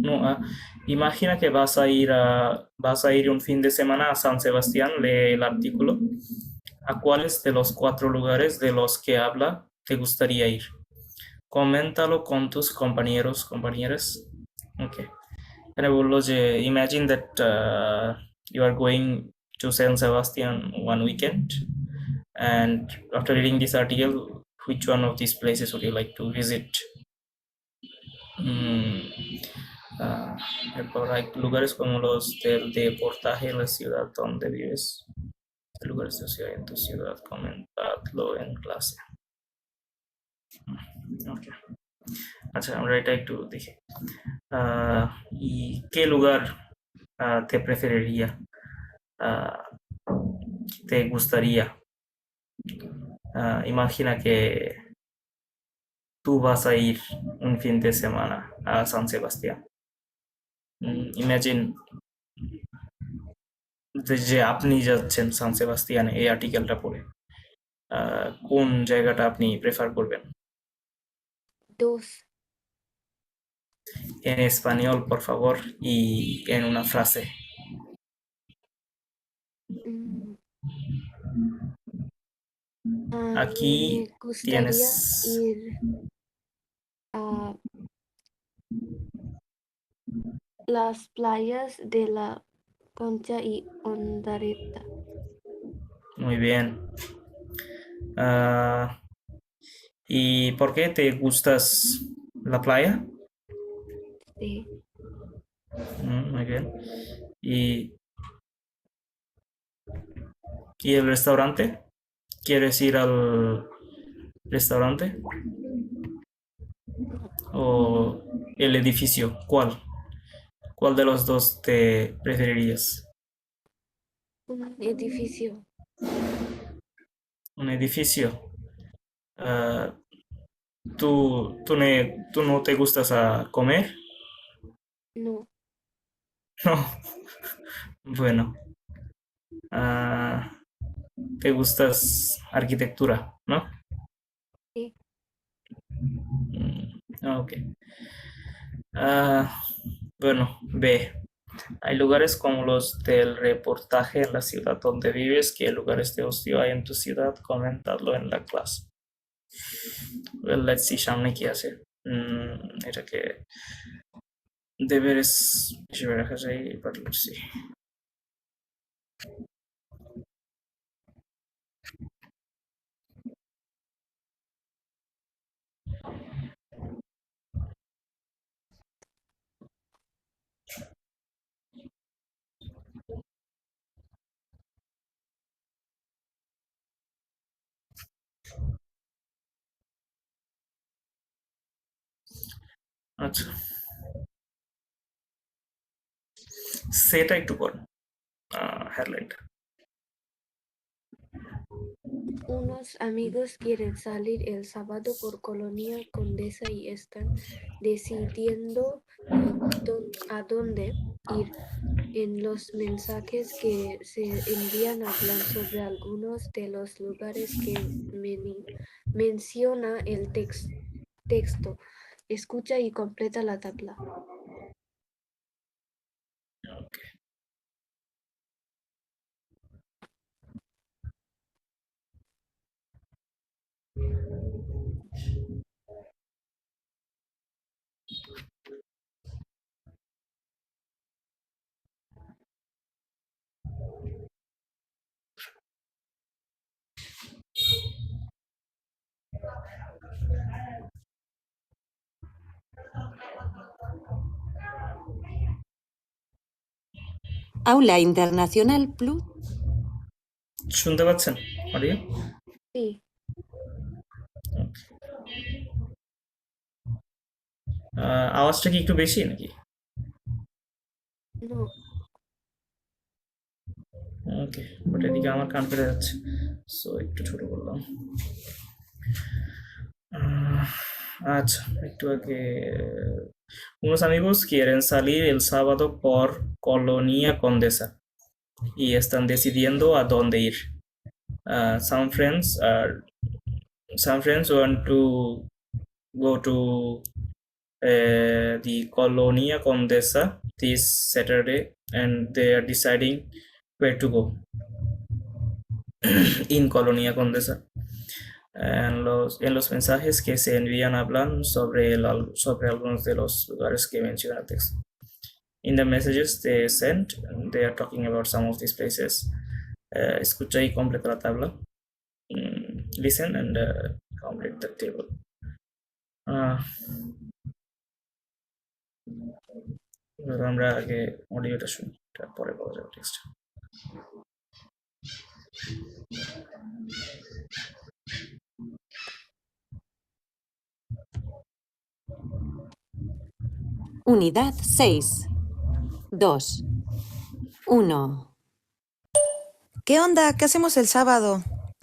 No, imagina que vas a ir un fin de semana a San Sebastián, lee el artículo. ¿A cuáles de los 4 lugares de los que habla te gustaría ir? Coméntalo con tus compañeros, compañeras. Okay. এখানে বললো যে imagine that you are going to San Sebastian one weekend, and after reading this article, which one of these places would you like to visit? Erbor, hay lugares como los del deportaje en la ciudad donde vives. Lugares de ciudad en tu ciudad, comentadlo en clase. Okay. আচ্ছা, আমরা এটা একটু দেখি। ¿Y qué lugar te preferiría? ¿Te gustaría? Imagina que tú vas a ir un fin de semana a San Sebastián. Imagine যে আপনি যাচ্ছেন সান সেবাস্তিয়ানে এই আর্টিকেলটা পড়ে, কোন জায়গাটা আপনি প্রেফার করবেন? Dos. En español, por favor, y en una frase. Mm, Aquí me gustaría tienes. ir a las playas de la Concha y Hondarrita. Muy bien. ¿Y por qué te gustas la playa? Sí. Muy bien. ¿Y el restaurante? ¿Quieres ir al restaurante? ¿O el edificio? ¿Cuál? ¿Cuál de los dos te preferirías? Un edificio. Un edificio. ¿Tú no te gustas a comer? No. No. Bueno. ¿Te gustas arquitectura, no? Sí. Ok. Bueno, B. Hay lugares como los del reportaje en la ciudad donde vives. ¿Qué lugares de ocio hay en tu ciudad? Comentadlo en la clase. Well, let's see সামনে কি আছে। এটাকে deberes হিসেবে রাখা যায়, but let's see. আচ্ছা, সেটা একটু পর, হেডলাইনটা। Unos amigos quieren salir el sábado por Colonia Condesa y están decidiendo a dónde ir. En los mensajes que se envían hablan sobre algunos de los lugares que menciona el texto. Escucha y completa la tabla. Aula Internacional Plus. শুনতে পাচ্ছেন audio? Sí, আওয়াজটা কি একটু বেশি নাকি? no, okay, but এদিকে আমার কান পেতে যাচ্ছে, সো একটু ছোট করলাম। আচ্ছা, একটু আগে unos amigos quieren salir el sábado por Colonia Condesa y están decidiendo a dónde ir. Uh, some friends are some friends want to go to the Colonia Condesa this Saturday and they are deciding where to go in Colonia Condesa. En los mensajes que se envían hablan sobre algunos de los lugares que menciona el texto. In the messages they sent, they are talking about some of these places. Escucha y completa la tabla. Listen and complete the table. আমরা আগে অডিওটা শুনি, তারপরে বলা যাবে text. Unidad 6. 2. 1. ¿Qué onda? ¿Qué hacemos el sábado?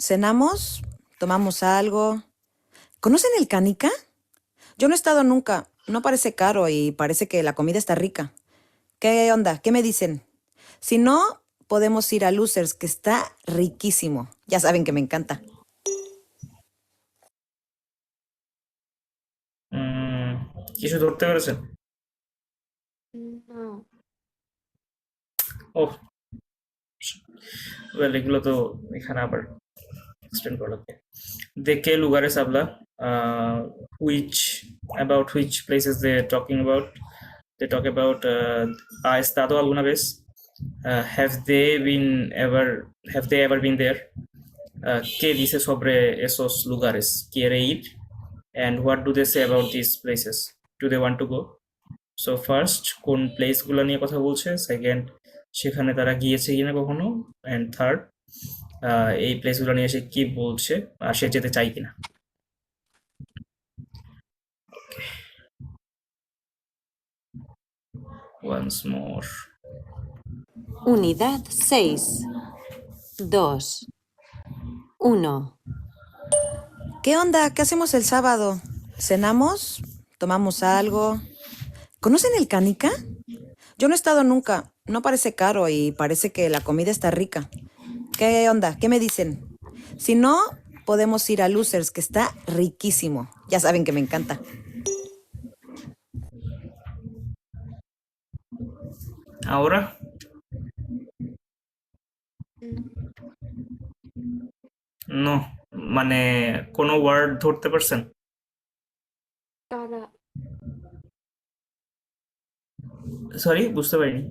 ¿Cenamos? ¿Tomamos algo? ¿Conocen el Canica? Yo no he estado nunca. No parece caro y parece que la comida está rica. ¿Qué onda? ¿Qué me dicen? Si no, podemos ir a Losers, que está riquísimo. Ya saben que me encanta. কিছু ধরতে পেরেছেন? no. ওহ well, এগুলো তো এখানে আবার extend করা লাগবে। ¿De qué lugares habla? About which places they're talking about? They talk about ¿ha estado alguna vez? Have they ever been there? ¿Qué dice sobre esos lugares? ¿Quiere ir? And what do they say about these places? Do they want to go? So first, কোন প্লেসগুলো নিয়ে কথা বলছে, second সেখানে তারা গিয়েছে কিনা কখনো, and third এই প্লেসগুলো নিয়ে সে কি বলছে আর সে যেতে চায় কিনা। Once more. Unidad 6. 2. 1. ¿Qué onda? ¿Qué hacemos el sábado? ¿Cenamos? ¿Tomamos algo? ¿Conocen el Canica? Yo no he estado nunca. No parece caro y parece que la comida está rica. ¿Qué onda? ¿Qué me dicen? Si no, podemos ir a Losers, que está riquísimo. Ya saben que me encanta. Ahora no, মানে কোনো word ধরতে পারছেন? Para, sorry, বুঝতে পারিনি।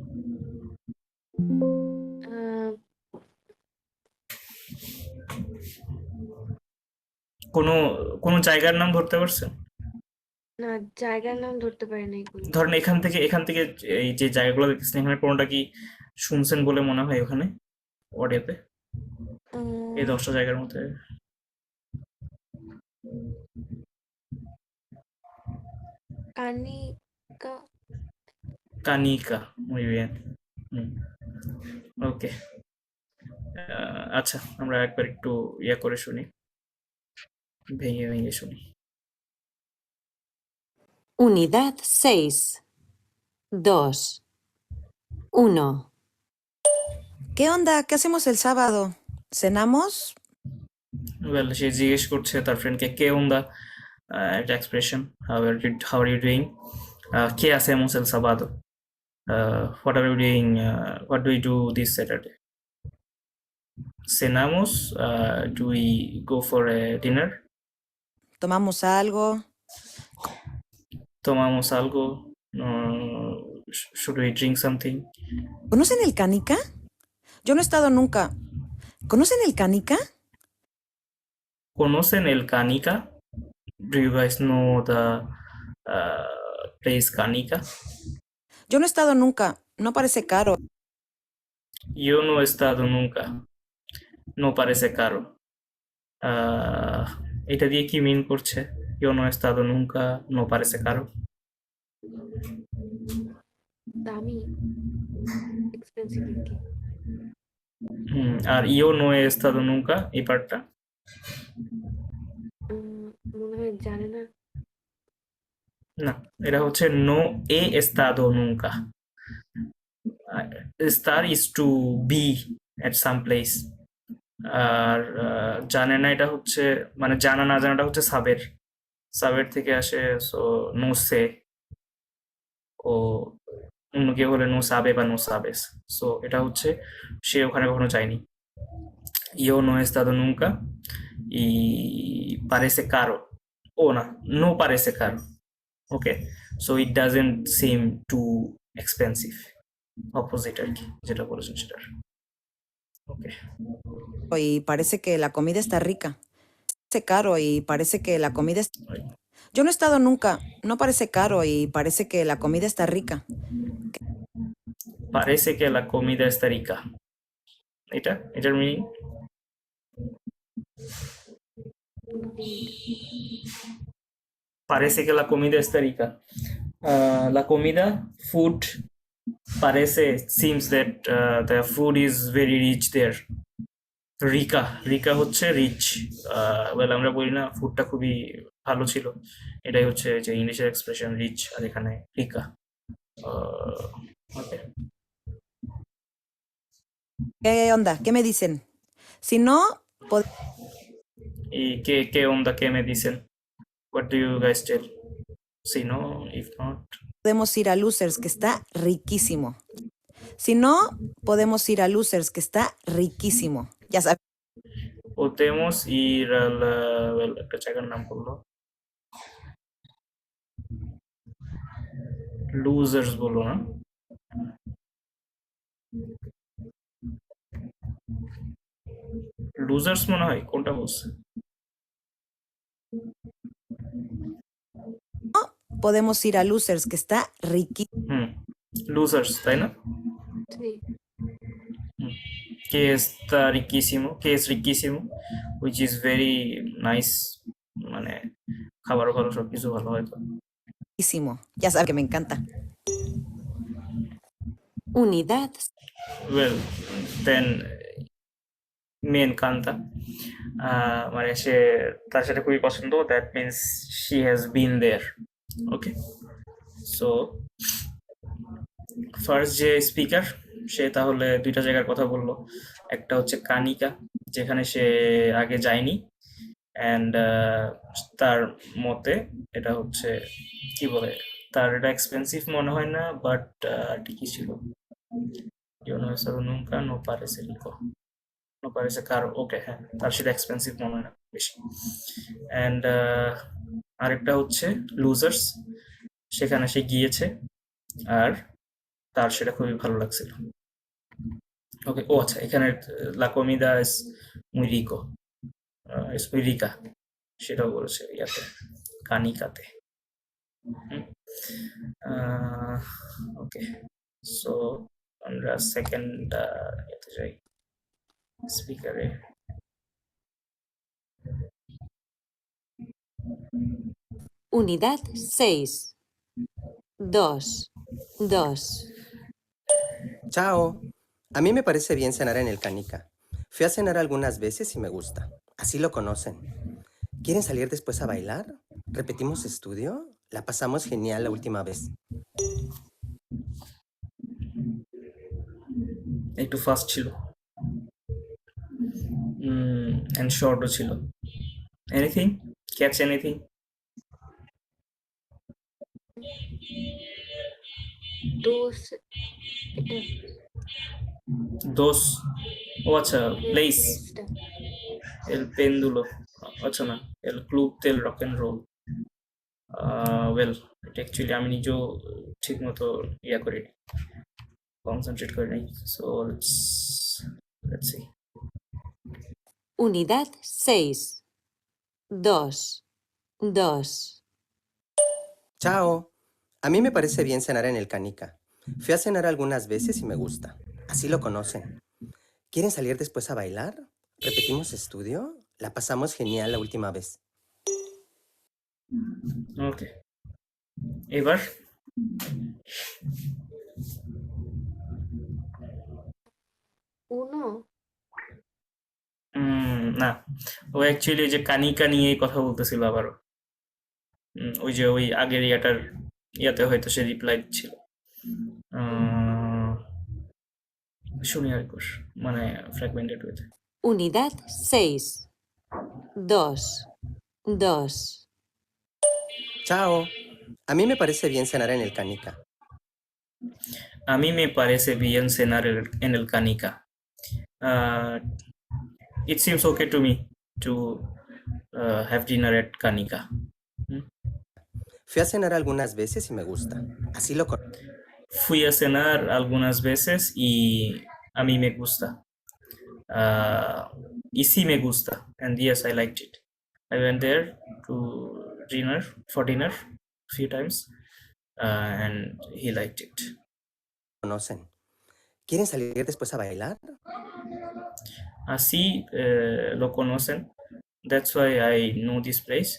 ah, কোনো কোনো জায়গার নাম ধরতে পারছেন? না, জায়গার নাম ধরতে পারি নাই কোনো। ধরেন এখান থেকে এই যে জায়গাগুলো দেখতেছেন এখানে কোনোটা কি শুনছেন বলে মনে হয় ওখানে অডিওতে? এই 10টা জায়গার মধ্যে Kanika, Canica, muy bien. Ok. আচ্ছা আমরা একবার একটু ইয়া করে শুনি, ভেঙে ভেঙে শুনি। Unidad 6. 2. 1. ¿Qué onda? ¿Qué hacemos el sábado? ¿Cenamos? Well সে জিজ্ঞেস করছে তার ফ্রেন্ডকে কে ওন্দা, একটা expression, how are you doing, কে hacemos el sábado, what are you doing, what do we do this Saturday, cenamos, do we go for a dinner, ¿Tomamos algo? tomamos algo, should we drink something. ¿Conocen el canica? Yo no he estado nunca. ¿Conocen el canica? ¿Conocen el Canica? Do you guys know the place Canica? Yo no he estado nunca. No parece caro. Yo no he estado nunca. No parece caro. এটা দিয়ে কি মিন করছে? Yo no he estado nunca. No parece caro. দামি, expensive আর কি। আর yo no he estado nunca এই পার্টটা মনে হয় জানে না। না, এটা হচ্ছে no he estado nunca. Estar is to be at some place. আর জানে না এটা হচ্ছে মানে জানা না জানাটা হচ্ছে সাবের থেকে আসে, সো নো সে, ও অন্য কেউ হলে নো সাবে বা নো সাবেস, সো এটা হচ্ছে সে ওখানে কখনো যায়নি। Yo no he estado nunca y parece caro, ও না, no parece caro, okay, so it doesn't seem too expensive, opposite আর কি যেটা বলেছেন সেটার, okay. Y parece que la comida está rica. Parece caro y parece que la comida está... Yo no he estado nunca. No parece caro y parece que la comida está rica. Parece que la comida está rica, এটার meaning parece que la comida está rica. La comida, food, parece, seems that the food is very rich there. রিকা হচ্ছে rich, well আমরা বলি না ফুডটা খুবই ভালো ছিল, এটাই হচ্ছে যে ইংলিশের এক্সপ্রেশন রিচ, আর এখানে রিকা, ওকে। ¿Qué onda? ¿Qué me dicen? Si no, ¿Y qué onda que me dicen? What do you guys tell? Si no, if not. podemos ir a Losers, que está riquísimo. Si no, podemos ir a Losers, que está riquísimo. Ya sabes. Podemos ir a la, well, একটা জায়গার নাম বললো, losers বললো না, losers মনে হয়, কোনটা বলছে? Podemos ir a Losers, que está riquísimo. Losers, তাই না? Sí. Que está riquísimo, que es riquísimo, which is very nice, মানে খাবার ভালো, সবকিছু ভালো হয়তো। Ya sabes que me encanta. Unidad. Well, then me encanta, মানে সে তার সাথে খুবই পছন্দ, that means she has been there, okay. So first যে স্পিকার সে তাহলে দুইটা জায়গার কথা বললো, একটা হচ্ছে কানিকা যেখানে সে আগে যায়নি, অ্যান্ড তার মতে এটা হচ্ছে কি বলে, তার এটা এক্সপেন্সিভ মনে হয় না, বাট ঠিকই ছিল, Yo no he estado nunca, no parece rico, no parece caro, ওকে, হ্যাঁ তার সেটা এক্সপেন্সিভ মনে হয় না বেশি। অ্যান্ড আরেকটা হচ্ছে লুজার্স, সেখানে সে গিয়েছে আর তার সেটা খুবই ভালো লাগছিল, ওকে। ও আচ্ছা, এখানে লা কমিদা es muy rico, es muy rica, সেটাও বলেছে ইয়াতে কানিকাতে, ওকে। সো আমরা সেকেন্ড এতে যাই স্পিকারে, Unidad 6. 2. 2. Chao. A mí me parece bien cenar en el Canica. Fui a cenar algunas veces y me gusta. Así lo conocen. ¿Quieren salir después a bailar? ¿Repetimos estudio? La pasamos genial la última vez. একটু fast ছিল and শর্টও ছিল। Anything? Catch anything? Dos, দোস, ও আচ্ছা, place, fiesta. এল পেন্ডুলো, আচ্ছা না, এল Clube তেল rock and roll. Well, এটা actually আমি নিজেও ঠিক মতো করিনি, কনসেন্ট্রেট করি নাই। So let's see. Unidad 6. 2. 2. Chao. A mí me parece bien cenar en el Canica. Fui a cenar algunas veces y me gusta. Así lo conocen. ¿Quieren salir después a bailar? ¿Repetimos estudio? La pasamos genial la última vez. ওকে, এবার Uno, না, ও actually যে কানিকা নিয়েই কথা বলতেছিল আবারও। ওই যে ওই আগের ইয়াতে হয়তো সে রিপ্লাই দিচ্ছিল। শুনি আর একবার, মানে ফ্র্যাগমেন্টেড ওয়েতে। Unidad 6. 2. 2. Chao. A mí me parece bien cenar en el Canica. A mí me parece bien cenar en el Canica. It seems okay to me to have dinner at Canica. Fui a cenar algunas veces y me gusta. Así lo conocen. Fui a cenar algunas veces y a mí me gusta. Y sí me gusta. And yes, I liked it. I went there for dinner a few times, and he liked it. ¿Quieren salir después a bailar? Así lo conocen. That's why I know this place.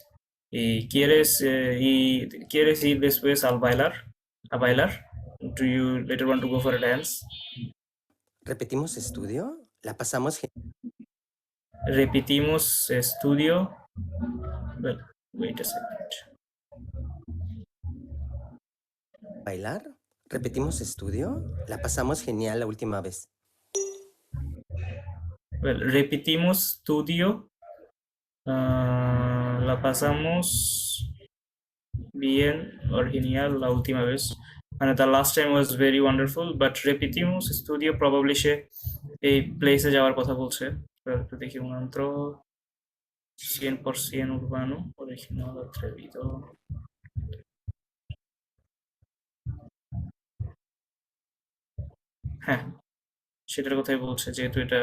¿Y quieres ir después a bailar? Do you later want to go for a dance? ¿Repetimos estudio? La pasamos Repetimos estudio. Well, wait a second. ¿Bailar? ¿Repetimos estudio? La pasamos genial la última vez. Well, repetimos estudio. La pasamos bien or genial la última vez. And the last time was very wonderful, but repetimos estudio probably সে এই প্লেসে যাওয়ার কথা বলছে। তো দেখি un antro 100% urbano original atrevido. হ্যাঁ, সেটার কথাই বলছে, যেহেতু এটা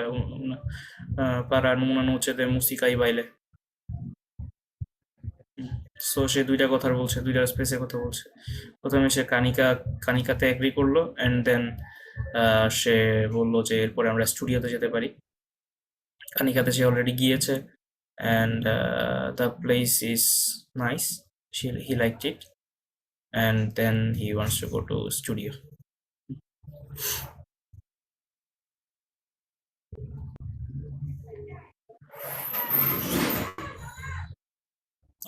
para una noche de música y baile. So সে দুইটা কথা বলছে, দুইটা স্পেসের কথা বলছে। প্রথমে সে কানিকাতে এগ্রি করলো, এন্ড দেন সে বললো যে এরপরে আমরা স্টুডিওতে যেতে পারি। কানিকাতে সে অলরেডি গিয়েছে, and the place is nice. He liked it, and then he wants to go to studio.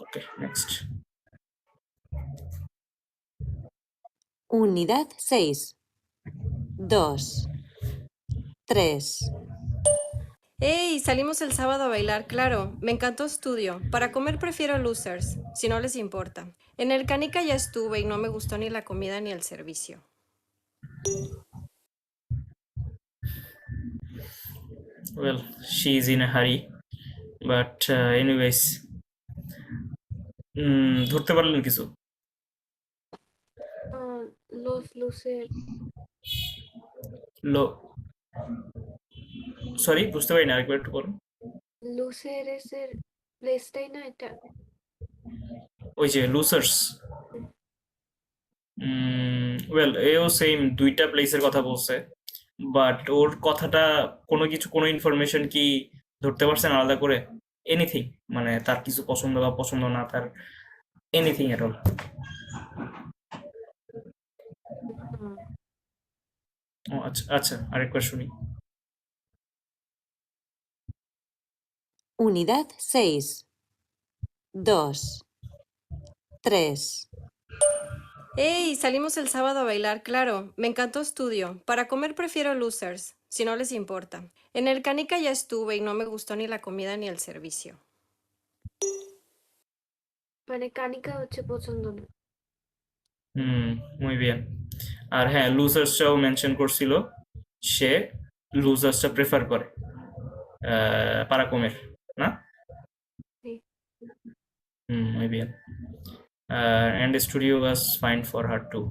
Okay, next. Unidad 6. 2. 3. ¡Hey! Salimos el sábado a bailar, claro. Me encantó estudio. Para comer prefiero Losers, si no les importa. En el Canica ya estuve y no me gustó ni la comida ni el servicio. Well, she's in a hurry, but anyways, ধরতে পারলেন কিছু? los luces, sorry, বুঝতে পারি না, আরেকবার একটু বলুন। luceres প্লেসটাই না এটা? ওই যে লুসার্স। ওয়েল, এও সেম দুইটা প্লেসের কথা বলছে, বাট ওর কথাটা কোনো ইনফরমেশন কি ধরতে পারছেন আলাদা করে? এনিথিং, মানে তার কিছু পছন্দ বা পছন্দ না, তার এনিথিং এট অল? ও আচ্ছা আচ্ছা, আরেকবার শুনি। Unidad 6. 2, 3, ¡Ey! Salimos el sábado a bailar, claro. Me encantó Estudio. Para comer prefiero Losers, si no les importa. En el Canica ya estuve y no me gustó ni la comida ni el servicio. মানে কানিকা হচ্ছে পছন্দ না। muy bien. আর হ্যাঁ, লুজার্সটাও mention করছিল, সে লুজার্সটা prefer করে para comer, না? জি। Muy bien. And the studio was fine for her too.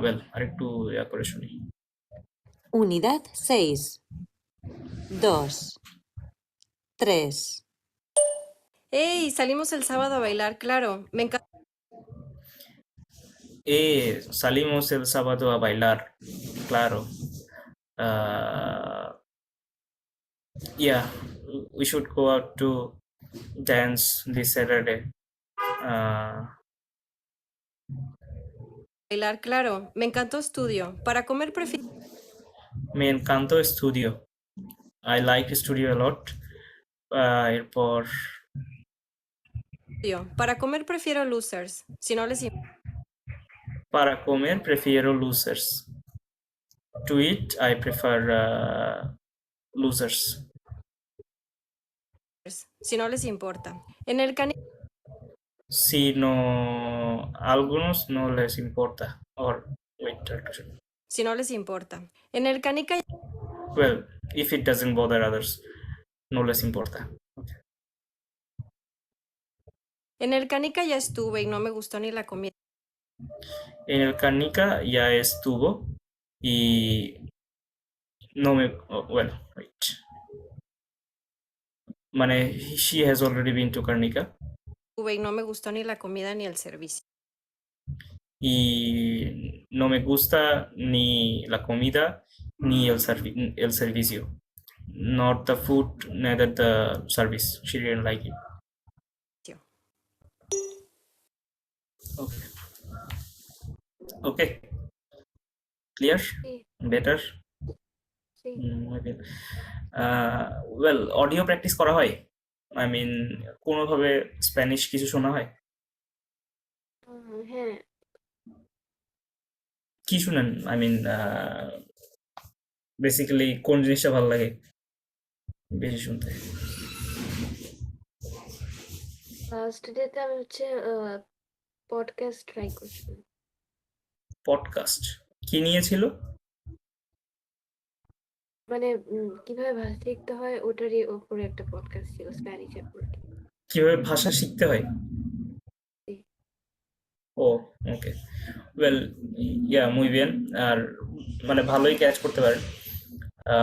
Well, আরেকটু ইয়া করে শুনি। Unidad 6. 2, 3, ¡Ey! Salimos el sábado a bailar, claro. Me encantó Salimos el sábado a bailar, claro. Yeah, we should go out to dance this Saturday. bailar, claro. Me encantó Estudio. Para comer prefiero Me encantó Studio. I like Studio a lot. এরপর Estudio. Para comer prefiero Losers, si no les importa. para comer prefiero losers. To eat, I prefer losers. Si no les importa. En el Canica Si no, algunos no les importa. Or wait, si no les importa. En el Canica well, if it doesn't bother others, no les importa. En el Canica ya estuve y no me gustó ni la comida. En el Canica ya estuvo y no me, well, wait. মানে she has already been to Karnika Estuve y no me gustó ni la comida ni el servicio. y no me gusta ni la comida ni el servicio. Not the food, neither the service. She didn't like it. Okay. Okay. Clear? Sí, Better? sí। Muy bien. Well, audio practice করা হয়? I mean, কোনোভাবে Spanish কিছু শোনা হয়? হ্যাঁ, কি শুনেন? I mean, basically কোন জিনিসটা ভালো লাগে বেশি শুনতে? লাস্ট ডেতে আমি হচ্ছে পডকাস্ট ট্রাই করছিলাম। পডকাস্ট কি নিয়েছিল? মানে কিভাবে ভাষা শিখতে হয় ওটারই উপরে একটা পডকাস্ট ছিল স্প্যানিশের উপরে। কিভাবে ভাষা শিখতে হয়? জি। ও ওকে, ওয়েল ইয়া muy bien, আর মানে ভালোই ক্যাচ করতে পারেন।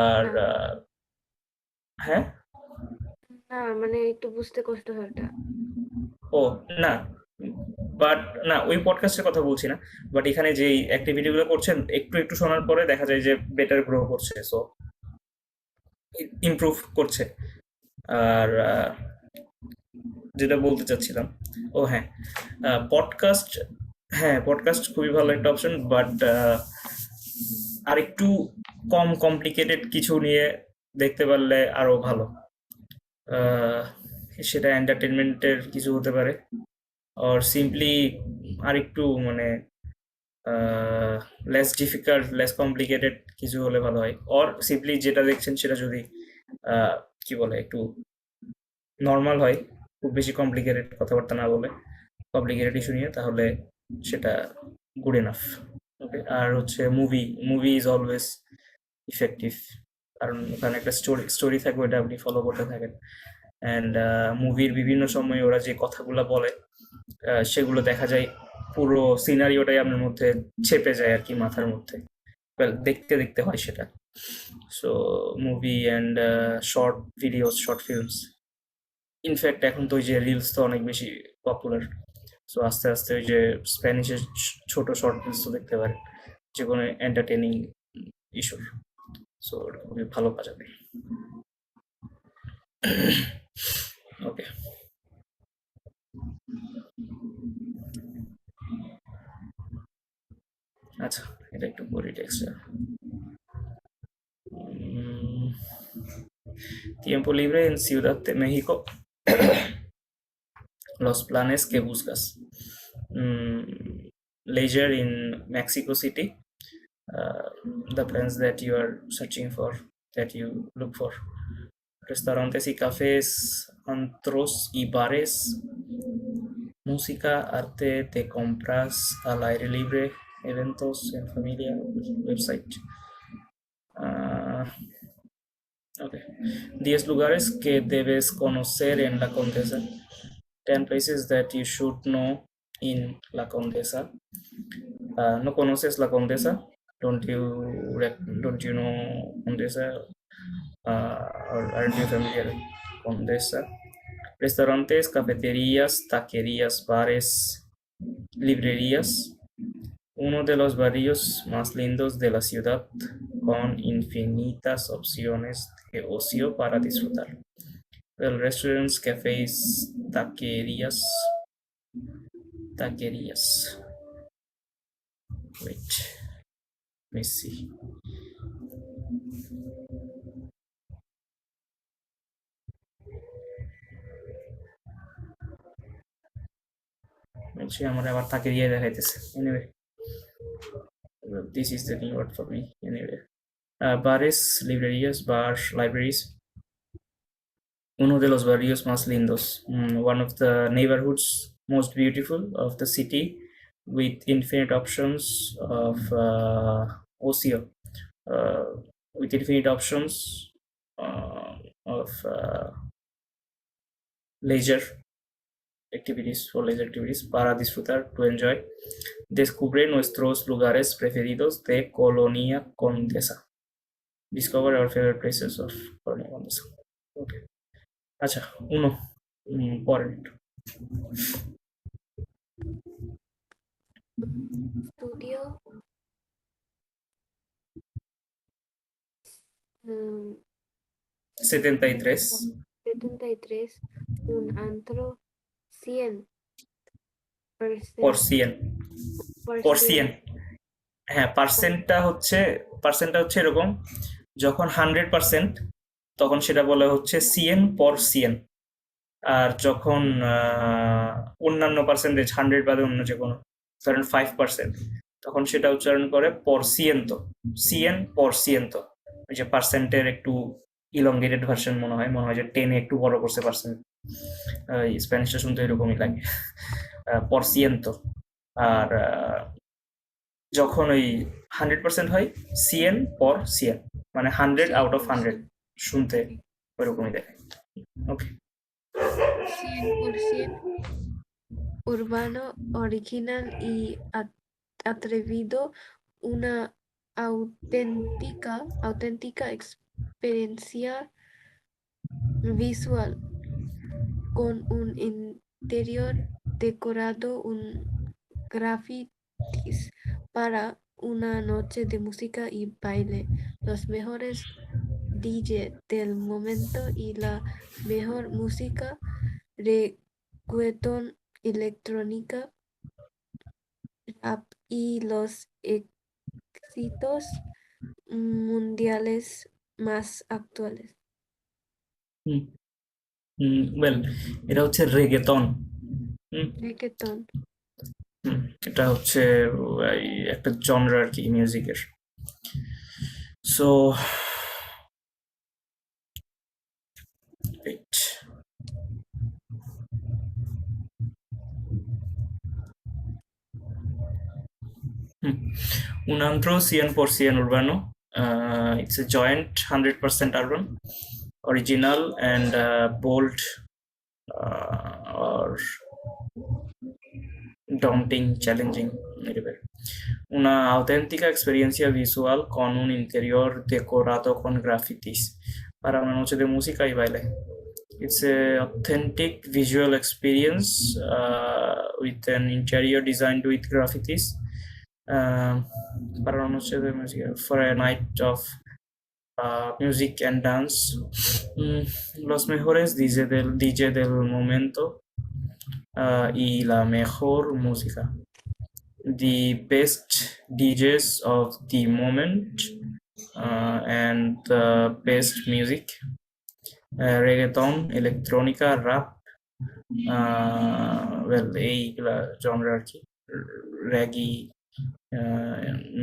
আর হ্যাঁ, না মানে একটু বুঝতে কষ্ট হয় ওটা। ও না, বাট না ওই পডকাস্টের কথা বলছি না, বাট এখানে যে অ্যাক্টিভিটি গুলো করছেন একটু একটু শোনার পরে দেখা যায় যে বেটার গ্রো করছে, সো ইমপ্রুভ করছে। আর যেটা বলতে চাচ্ছিলাম, ও হ্যাঁ, পডকাস্ট, হ্যাঁ পডকাস্ট খুবই ভালো একটা অপশন, বাট আর একটু কম কমপ্লিকেটেড কিছু নিয়ে দেখতে পারলে আরো ভালো। সেটা এন্টারটেনমেন্টের কিছু হতে পারে, আর সিম্পলি আর একটু মানে লেস ডিফিকাল্ট, লেস কমপ্লিকেটেড কিছু হলে ভালো হয়। অর সিম্পলি যেটা দেখছেন সেটা যদি কি বলে একটু নর্মাল হয়, খুব বেশি কমপ্লিকেটেড কথাবার্তা না বলে কমপ্লিকেটেড ইস্যু নিয়ে, তাহলে সেটা গুড এনাফ। ওকে, আর হচ্ছে মুভি ইজ অলওয়েজ ইফেক্টিভ, কারণ ওখানে একটা স্টোরি থাকবে, ওটা আপনি ফলো করতে থাকেন। অ্যান্ড মুভির বিভিন্ন সময় ওরা যে কথাগুলো বলে সেগুলো দেখা যায় পুরো সিনারিওটাই আপনার মধ্যে ছেপে যায় আর কি মাথার মধ্যে, দেখতে দেখতে হয় সেটা। So movie and short videos, short films, in fact এখন তো ওই যে রিলস তো অনেক বেশি পপুলার, সো আস্তে আস্তে ওই যে স্প্যানিশের ছোট শর্ট ফিল্মস তো দেখতে পারেন, যে কোনো এন্টারটেনিং ইস্যুর। সো খুবই ভালো কাজ হবে। ওকে, আচ্ছা এটা একটু করি টেক্সটটা। Tiempo libre en Ciudad de México. Los planes que buscas. Leisure in Mexico City. The plans that you are searching for, that you look for. Restaurantes y cafés, antros y bares. Música, arte, te compras al aire libre, eventos en familia, website. Okay. 10 lugares que debes conocer en La Condesa. 10 places that you should know in La Condesa. ¿No conoces La Condesa? Don't you know Condesa? Or aren't you familiar with Condesa? Restaurantes, cafeterías, taquerías, bares, librerías. Uno de los barrios más lindos de la ciudad, con infinitas opciones de ocio para disfrutar. Well, restaurants, cafés, taquerías. Wait, let me see. আমার আবার তাকেরিয়া দেখাইতেছে anyway, well, this is the new word for me anyway. Bares, librerías, bars, libraries. Uno de los barrios más lindos, one of the neighborhoods most beautiful of the city, with infinite options of ocio, with infinite options of leisure activities, for leisure activities, para disfrutar, to enjoy. Descubre nuestros lugares preferidos de Colonia Condesa. Discover our favorite places of Colonia Condesa. Okay. আচ্ছা, uno, পরের। Estudio 73 73, un antro 100%. por 100 হ্যাঁ, পার্সেন্টটা হচ্ছে এরকম, যখন 100% তখন সেটা বলা হচ্ছে 100%, আর যখন অন্যান্য পার্সেন্টেজ 100 বাদে অন্য যে কোনো ধরেন 5%, তখন সেটা উচ্চারণ করে porciento, 100%। ওই যে পার্সেন্টের একটু ইলংগেটেড ভার্সন মনে হয় যে 10 একটু বড় করছে পার্সেন্ট, স্প্যানিশটা শুনতে এরকমই লাগে, porciento। আর যখন ওই 100% হয় 100%, মানে 100 out of 100, শুনতে ওইরকমই দেখায়। ওকে, 100% urbano, original y atrevido, una auténtica experiencia visual con un interior decorado, un grafitis para una noche de música y baile, los mejores DJ del momento y la mejor música, reggaetón, electrónica, rap y los éxitos mundiales más actuales. Well, এটা হচ্ছে reggaeton. Reggaetón. এটা হচ্ছে একটা genre আর কি মিউজিকের। So un antro 100% urbano. It's a joint 100% urban, original and bold or daunting, challenging. Una auténtica experiencia visual con un interior decorado con grafitis para una noche de música y baile. It's a authentic visual experience with an interior designed with graffitis para una noche de música, for a night of music and dance. Los mejores DJ del momento y la mejor música. The best DJs of the moment and the best music. Reggaeton, electronica, rap, well এইগুলা genre আর কি, reggae,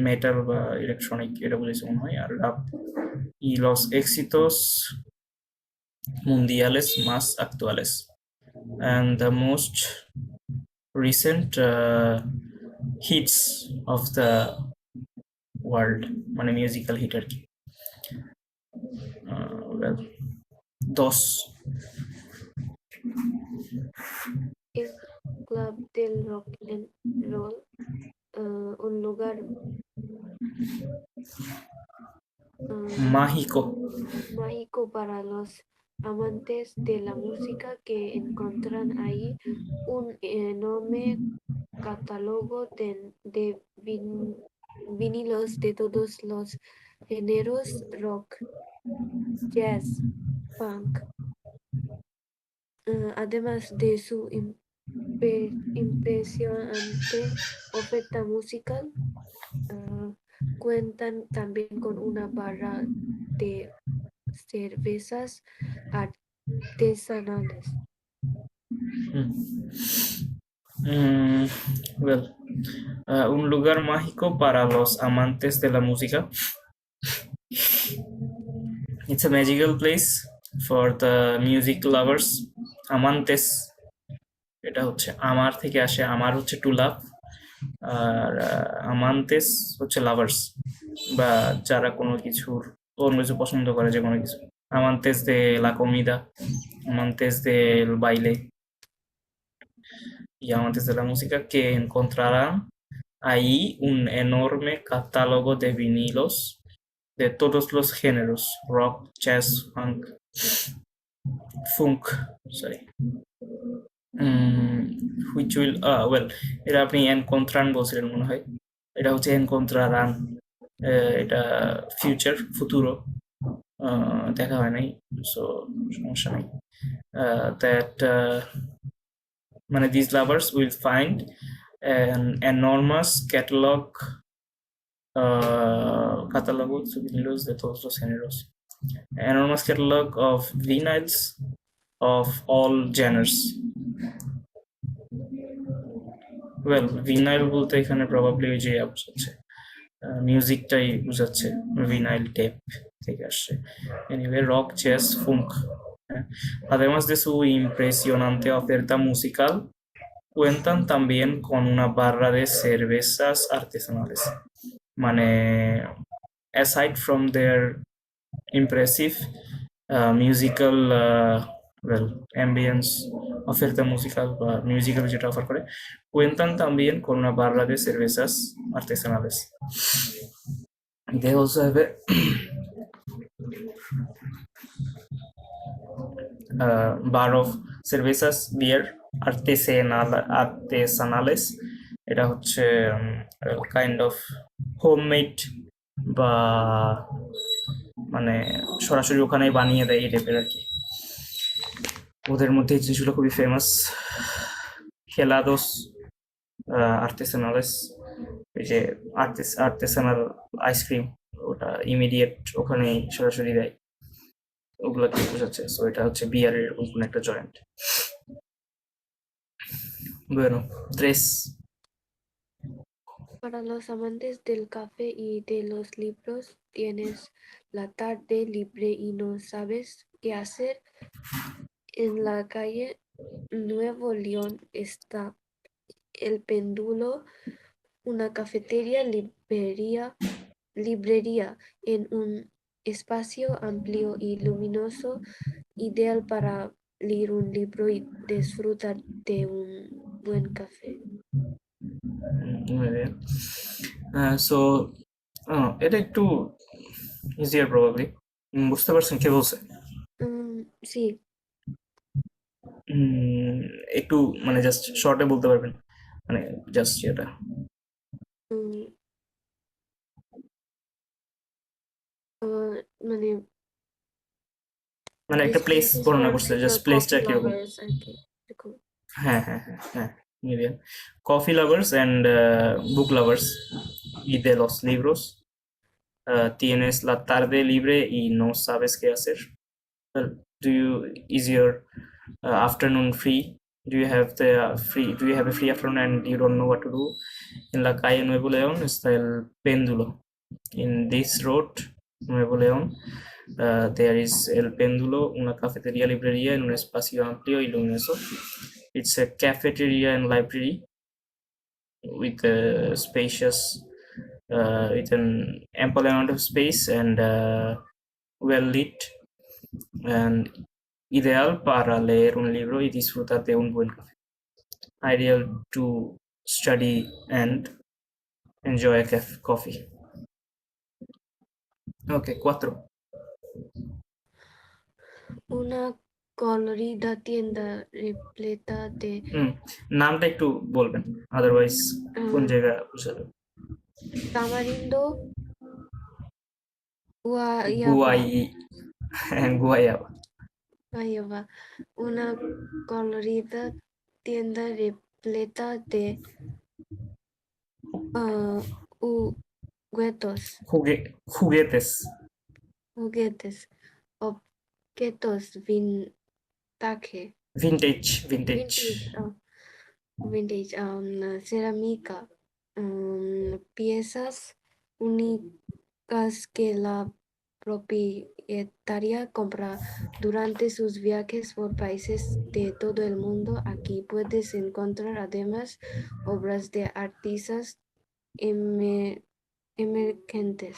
metal বা electronic এটা বুঝেছে মনে হয়, আর rap y los éxitos mundiales más actuales and the most recent hits of the world, মানে মিউজিক্যাল হিট আর কি। well, dos, Es club del rock and roll, un lugar mágico mágico para los amantes de la música que encuentran ahí un enorme catálogo de vinilos de todos los géneros: rock, jazz, punk. Además de su impresionante oferta musical, cuentan también con una barra de cervezas artesanales. well, un lugar mágico para los amantes de la música. It's a magical place for the music lovers. Amantes, এটা হচ্ছে আমার থেকে আসে, আমার হচ্ছে two লাভ, আর আমান্তেস হচ্ছে lovers বা যারা কোনো কিছুর অন্য কিছু পছন্দ করে, যে কোনো কিছু। Amantes de la comida, amantes del baile y amantes de la música que encontrarán ahí un enorme catálogo de vinilos de todos los géneros: rock, jazz, funk, sorry, which will well, এটা আপনি encontran বলছিলেন মনে হয়, এটা হচ্ছে encontrarán, এটা future, ফুতুরো, দেখা হয় নাই, সো সমস্যা নাই। that মানে these lovers will find an enormous catálogo de vinilos de todos los géneros, enormous catalog of vinyls of all genres. well, vinyl বলতে এখানে প্রবাবলি ওই যে বোঝাচ্ছে মিউজিকটাই বোঝাচ্ছে, vinyl টেপ থেকে আসছে। anyway, rock, jazz, funk. Además de su impresionante oferta musical, cuentan también con una barra de cervezas artesanales. মানে aside from their impressive musical ambience, oferta musical বা musical যেটা অফার করে, cuentan también con una barra de cervezas artesanales. They also have a bar of cervezas beer artesanales. এটা হচ্ছে kind of homemade বা মানে সরাসরি ওখানেই বানিয়ে দেয় এই টাইপের আর কি। ওদের মধ্যে এই জিনিসগুলো খুবই ফেমাস। হেলাদোস আর্টেসানালেস, এই যে আর্টেসানাল আইসক্রিম, ওটা ইমিডিয়েট ওখানেই সরাসরি দেয়, ওগুলো কি বোঝাচ্ছে। সো এটা হচ্ছে বিয়ারের এরকম কোনো একটা joint. Bueno, 3. Para los amantes del café y de los libros, tienes la tarde libre y no sabes qué hacer. En la calle Nuevo León está El Péndulo, una cafetería librería en un espacio amplio y luminoso, ideal para leer un libro y disfrutar de un buen café. Muy bien. So এটা একটু easier probably, বুঝতে পারছেন কে বলছে? Sí. একটু মানে just শর্টে বলতে পারবেন, মানে জাস্ট এটা মানে মানে একটা প্লেস বর্ণনা করছে, জাস্ট প্লেসটা কিরকম। হ্যাঁ হ্যাঁ হ্যাঁ হ্যাঁ, muy bien. Coffee lovers and book lovers y de los libros. Tienes la tarde libre y no sabes qué hacer. Well, is your afternoon free? Do you have a free afternoon and you don't know what to do? En la calle Nuevo León está el péndulo. In this road, Nuevo León, there is el péndulo, una cafetería librería en un espacio amplio y luminoso. It's a cafeteria and library with a spacious, with an ample amount of space and well lit, and ideal para leer un libro y disfrutar de un buen café. Ideal to study and enjoy a coffee. Okay, 4. Una colorida tienda repleta de নামটা একটু বলবেন, otherwise কোন আহ, জায়গা বুঝাবে? tamarindo, guayaba, গুয়াইয়াবা। guayaba, una colorida tienda repleta de juguetos, juguetes, objetos vintage, vintage, cerámica, piezas únicas que la propietaria compra durante sus viajes por países de todo el mundo. Aquí puedes encontrar además obras de artistas emergentes.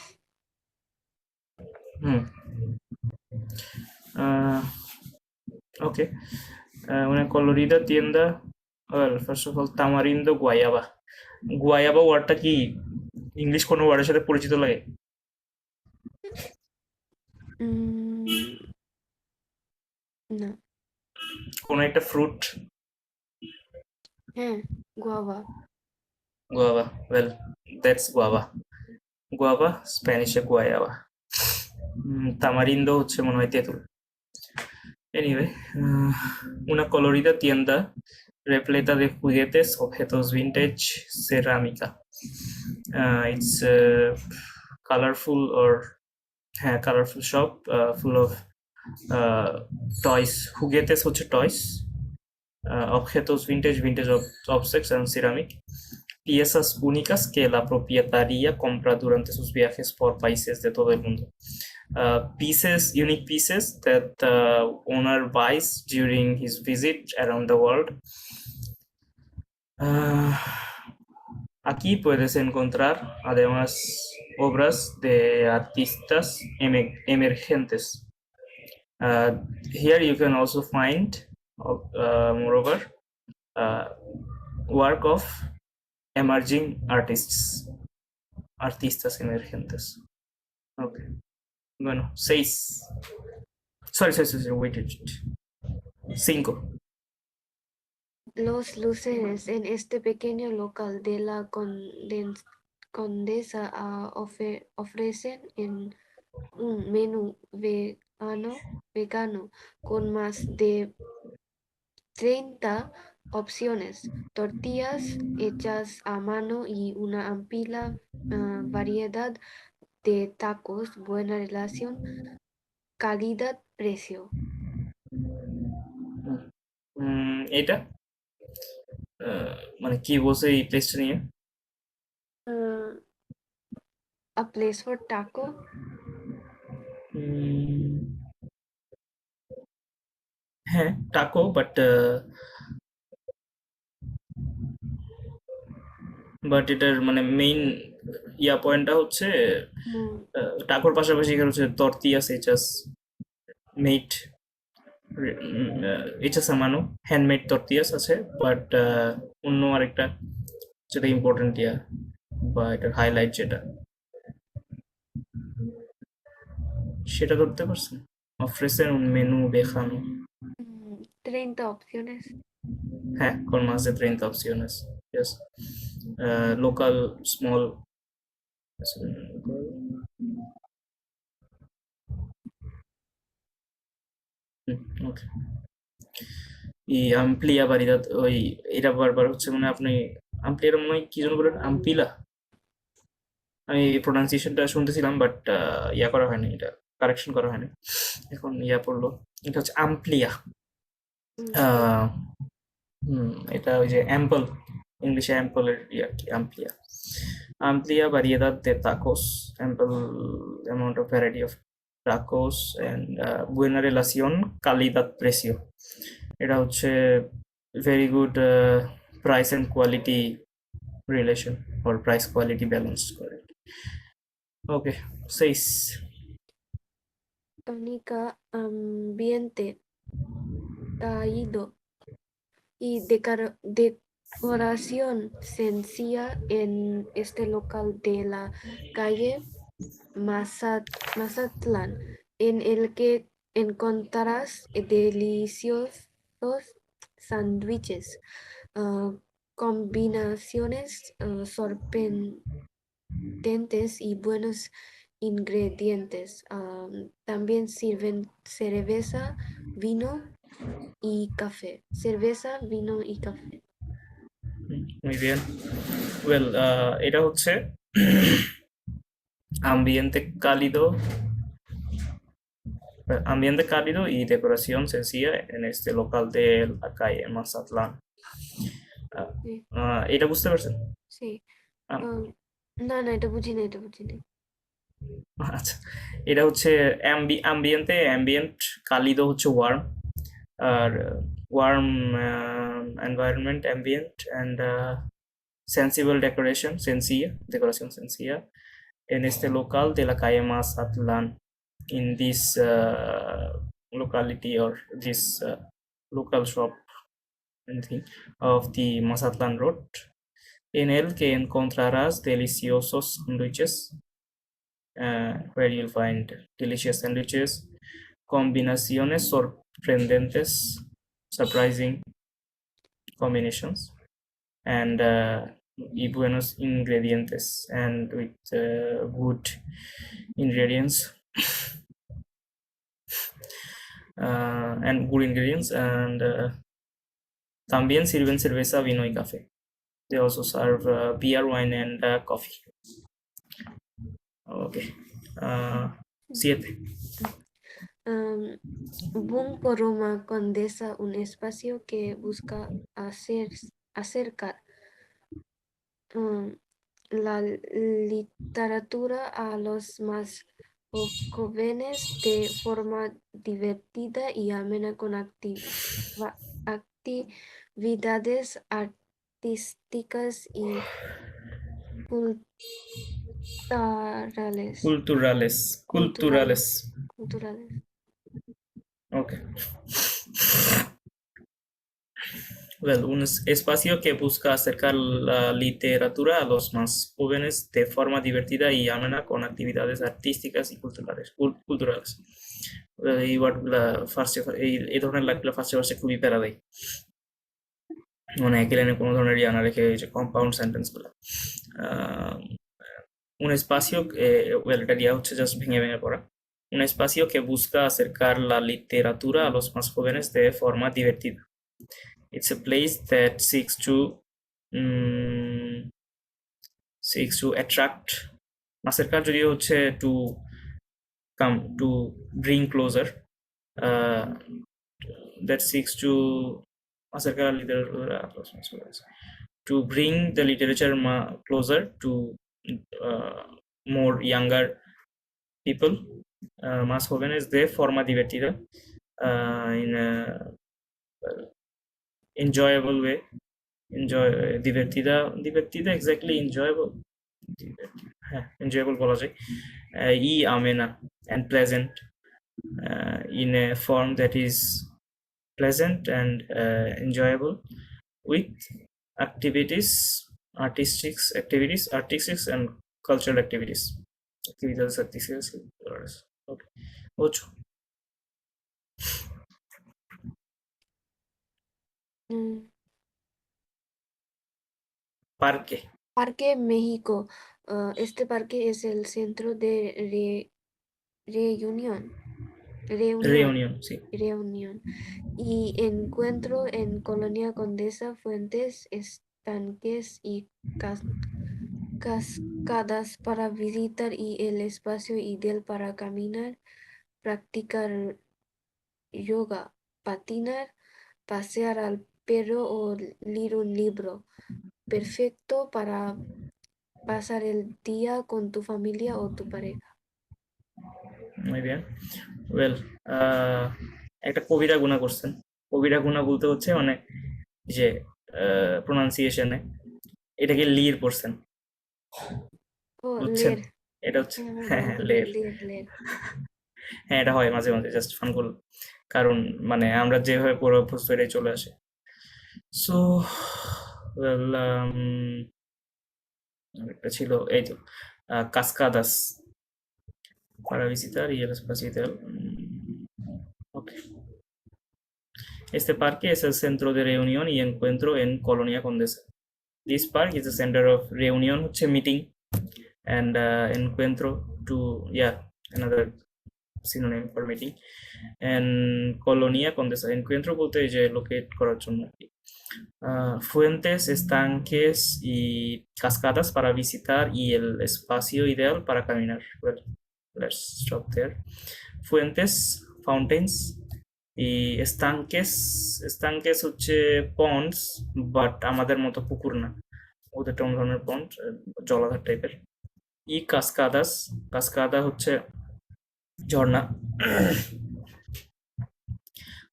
Okay. Una colorida tienda, well, first of all, tamarindo, guayaba. গুয়াইবা ওয়ার্ডটা কি English কোনো ওয়ার্ডের সাথে পরিচিত লাগে? না, কোন একটা ফ্রুট? হ্যাঁ, guava. Guava. Well, that's guava. Guava, স্প্যানিশে গুয়াইবা। তামারিন্দো হচ্ছে মনে হয় তেঁতুল। Anyway, una colorida tienda repleta de juguetes, objetos vintage, cerámica. It's a colorful shop full of toys. Juguetes হচ্ছে toys, objetos vintage objects and ceramic. Piezas únicas que la propietaria compra durante sus viajes por países de todo el mundo. Unique pieces that the owner buys during his visit around the world. Aquí puedes encontrar además obras de artistas emergentes. Here you can also find, moreover, work of emerging artistas emergentes. Okay. Bueno, 6. Sorry, wait. 5. Los luceres en este pequeño local de la Condesa ofrecen un menú vegano con más de 30 opciones, tortillas hechas a mano y una amplia variedad de tacos. Buena relación calidad-precio. এটা মানে কি বলছে এই প্লেসটা নিয়ে? A place for taco. হ্যাঁ, taco, but এটার মানে মেইন পয়েন্টটা হচ্ছে টাকোর পাশাপাশি এখানে হচ্ছে tortillas hechas a mano, handmade tortillas আছে, বাট অন্য আরেকটা যেটা ইম্পর্টেন্ট বা এটার হাইলাইট যেটা সেটা ধরতে পারছেন? ofrecen un menú vegano. 30 opciones. Con más de 30 opciones. Yes. Local, small. Okay. Y amplia variedad. ওই এটা বারবার হচ্ছে মানে আপনি আম্পলিয়ার মনে হয় কি যেন বলেন, আম্পিলা। আমি প্রোনাউন্সিয়েশনটা শুনতেছিলাম, বাট করা হয়নি এটা। কারেকশন করা হয়নি, এখন ইয়া পড়লো। এটা হচ্ছে আমপ্লিয়া। এটা ওই যে অ্যাম্পল, ইংলিশে অ্যাম্পলের ইয়া কি, আমপ্লিয়া। Amplia variedad de tacos, ample amount of variety of tacos and buena relación calidad-precio. এটা হচ্ছে very good price and quality relation or price quality balance করে। Okay, 6. Canica ambiente caído y decoración sencilla en este local de la calle Mazatlán, en el que encontrarás deliciosos sándwiches, combinaciones sorprendentes y buenos ingredientes. También sirven cerveza, vino y café. Cerveza, vino y café. Muy bien. Well, এটা হচ্ছে ambiente cálido y decoración sencilla en este local de la calle Mazatlán. Sí. এটা বুঝতে পারছেন? Sí. আম, না না এটা বুঝি না আচ্ছা, এটা হচ্ছে অ্যাম্বিয়েন্ট, কালিদো হচ্ছে ওয়ার্ম, আর warm environment ambient, and sensible decoración sencilla en este local de la calle Mazatlán, in this locality or this local shop anything, of the Mazatlán Road, en el que encontrarás deliciosos sándwiches, where you'll find delicious sandwiches, combinaciones sorprendentes, surprising combinations, and y buenos ingredientes, and with good ingredients and good ingredients, and también sirven cerveza, vino y café. They also serve beer, wine, and coffee. Okay. 7. Bunko Roma Condesa, un espacio que busca acercar la literatura a los más jóvenes de forma divertida y amena con actividades artísticas y culturales. Okay. Well, un espacio que busca acercar la literatura a los más jóvenes de forma divertida y amena con actividades artísticas y culturales. এই ওয়ার্ডগুলা ফার্স্টে এই ধরনের লাগলে ফার্স্টে ফার্স্টে খুবই প্যারা দেয়, মানে একই লাইনে কোনো ধরনের ইয়া না রেখে যে কম্পাউন্ড সেন্টেন্স গুলা। un espacio, well, এটা দিয়া হচ্ছে জাস্ট ভেঙে ভেঙে পড়া। un espacio que busca acercar la literatura a los más jóvenes de forma divertida. It's a place that seeks to attract, acercar যদিও হচ্ছে to come, to bring closer, that seeks to acercar la literatura a los más jóvenes, to bring the literature closer to more younger people, más jóvenes de forma divertida, in a enjoyable way. Divertida exactly, enjoyable বলা যায়, y amena and pleasant, in a form that is pleasant and enjoyable, with artistic and cultural activities. Okay. 8. Parque México. Este parque es el centro de reunión, Sí. y encuentro en Colonia Condesa, fuentes, estanques y cascadas para visitar y el espacio ideal para caminar, practicar yoga, patinar, pasear al perro o leer un libro. Perfecto para pasar el día con tu familia o tu pareja. Muy bien. Well, একটা কবিরা গুণা করছেন। কবিরা গুণা বলতে হচ্ছে মানে যে প্রোনাউন্সিয়েশনে এটাকে লির পড়ছেন, Oh, বুঝছেন? leer. এটা হচ্ছে Ah, হ্যাঁ leer, লের। leer. হ্যাঁ, এটা হয় মাঝে মাঝে, জাস্ট ফান করলাম, কারণ মানে আমরা যেভাবে পড়ে অভ্যস্ত এটাই চলে আসে। সো ওয়েল, একটা ছিল এই তো কাসকাদাস para visitar y el espacio ideal. Ok. Este parque es el centro de reunión y encuentro en Colonia Condesa. This park is the center of reunion, হচ্ছে meeting, and encuentro to, yeah, another synonym for meeting, and Colonia Condesa. Encuentro বলতে এই যে locate করার জন্য আর কি। Fuentes, estanques y cascadas para visitar y el espacio ideal para caminar. Well, let's stop there. Fuentes, fountains, y estanques হচ্ছে ponds, but আমাদের মতো পুকুর না, ওদের অন্য ধরনের পন্ড, জলাধার টাইপের। ই কাসকাদাস, কাসকাদা হচ্ছে ঝর্ণা,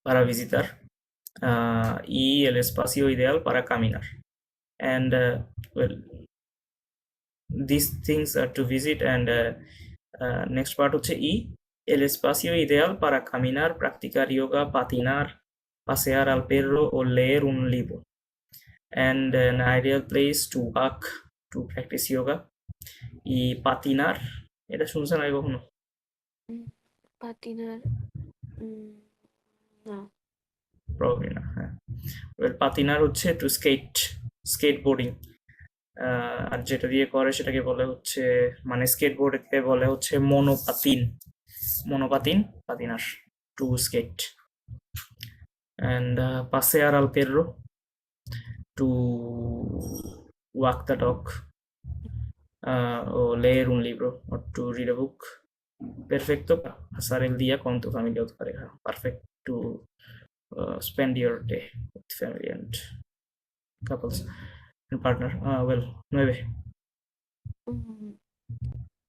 para visitar, y el espacio ideal para caminar. And well, these things are to visit, and next part হচ্ছে ই el espacio ideal para caminar, practicar yoga, patinar, pasear al perro o leer un libro, and an ideal place to walk, to practice yoga. Y patinar, এটা শুনছেন আগে কখনো? Patinar. No. Probably না, হ্যাঁ। Well, patinar হচ্ছে to skate, skateboarding, আর যেটা দিয়ে করে সেটাকে বলে হচ্ছে, মানে স্কেটবোর্ডকে বলে হচ্ছে মনোপাতিন, patinar, to skate. And pasear al perro, to walk the dog, o leer un libro, or to read a book. Perfecto para pasar el día con tu familia o tu pareja. Perfect to spend your day with family and couples and partner. Well, 9.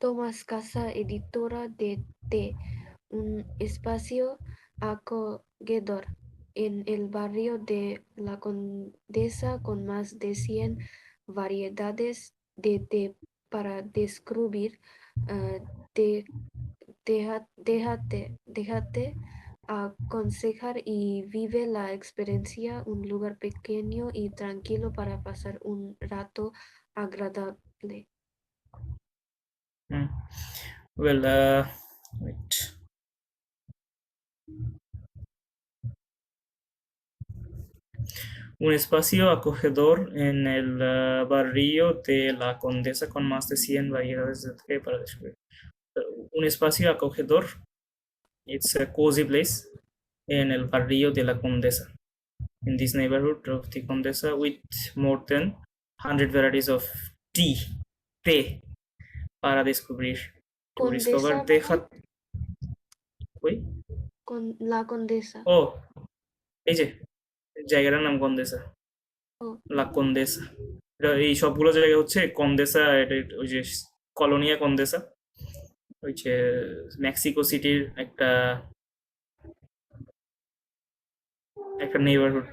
Tomas casa editora de un espacio acogedor en el barrio de La Condesa con más de 100 variedades de té para descubrir. Déjate aconsejar y vive la experiencia, un lugar pequeño y tranquilo para pasar un rato agradable. Well, wait. Un espacio acogedor en el barrio de La Condesa con más de 100 variedades de té para descubrir. Un espacio acogedor, it's a cozy place en el barrio de La Condesa, in this neighborhood of the Condesa, with more than 100 varieties of tea para descubrir. To discover, Condesa, Uy, con La Condesa. ও এই যে জায়গাটার নাম কন্দেসা, Oh, লা কন্দেসা। এই সবগুলো জায়গা হচ্ছে কন্দেসা, এটা ওই যে কলোনিয়া কন্দেসা, ওই যে মেক্সিকো সিটির একটা নেইবারহুড,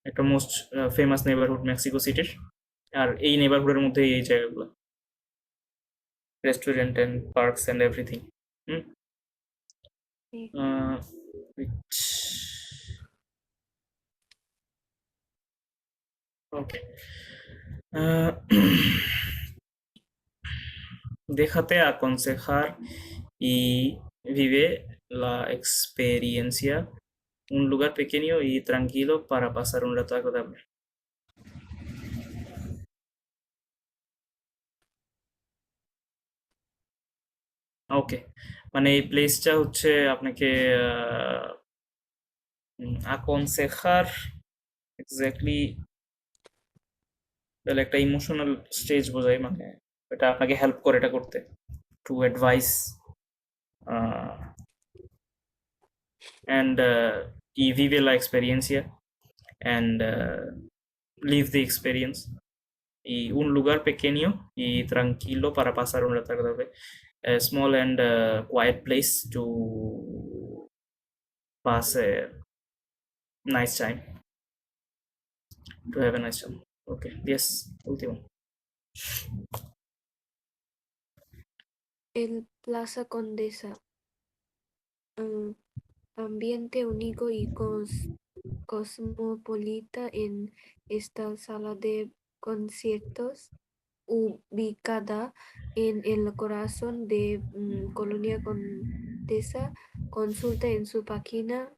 একটা মোস্ট ফেমাস নেইবারহুড মেক্সিকো সিটির। আর এই নেইবারহুডের মধ্যে এই জায়গাগুলো, restaurant and parks and everything. Okay. Déjate aconsejar y vive la experiencia, un lugar pequeño y tranquilo para pasar un rato agradable. ওকে, মানে এই প্লেসটা হচ্ছে আপনাকে aconsejar এক্স্যাক্টলি তাহলে একটা ইমোশনাল স্টেজ বোঝায়, মানে এটা আপনাকে হেল্প করে এটা করতে, to advise and y vive la experiencia and live the experience. Y un lugar pequeño y tranquilo para pasar un rato agradable. A small and quiet place to pass a nice time, to have a nice time. Okay, yes, último. El Plaza Condesa. Ambiente único y cosmopolita en esta sala de conciertos, ubicada en el corazón de Colonia Condesa. Consulta en su página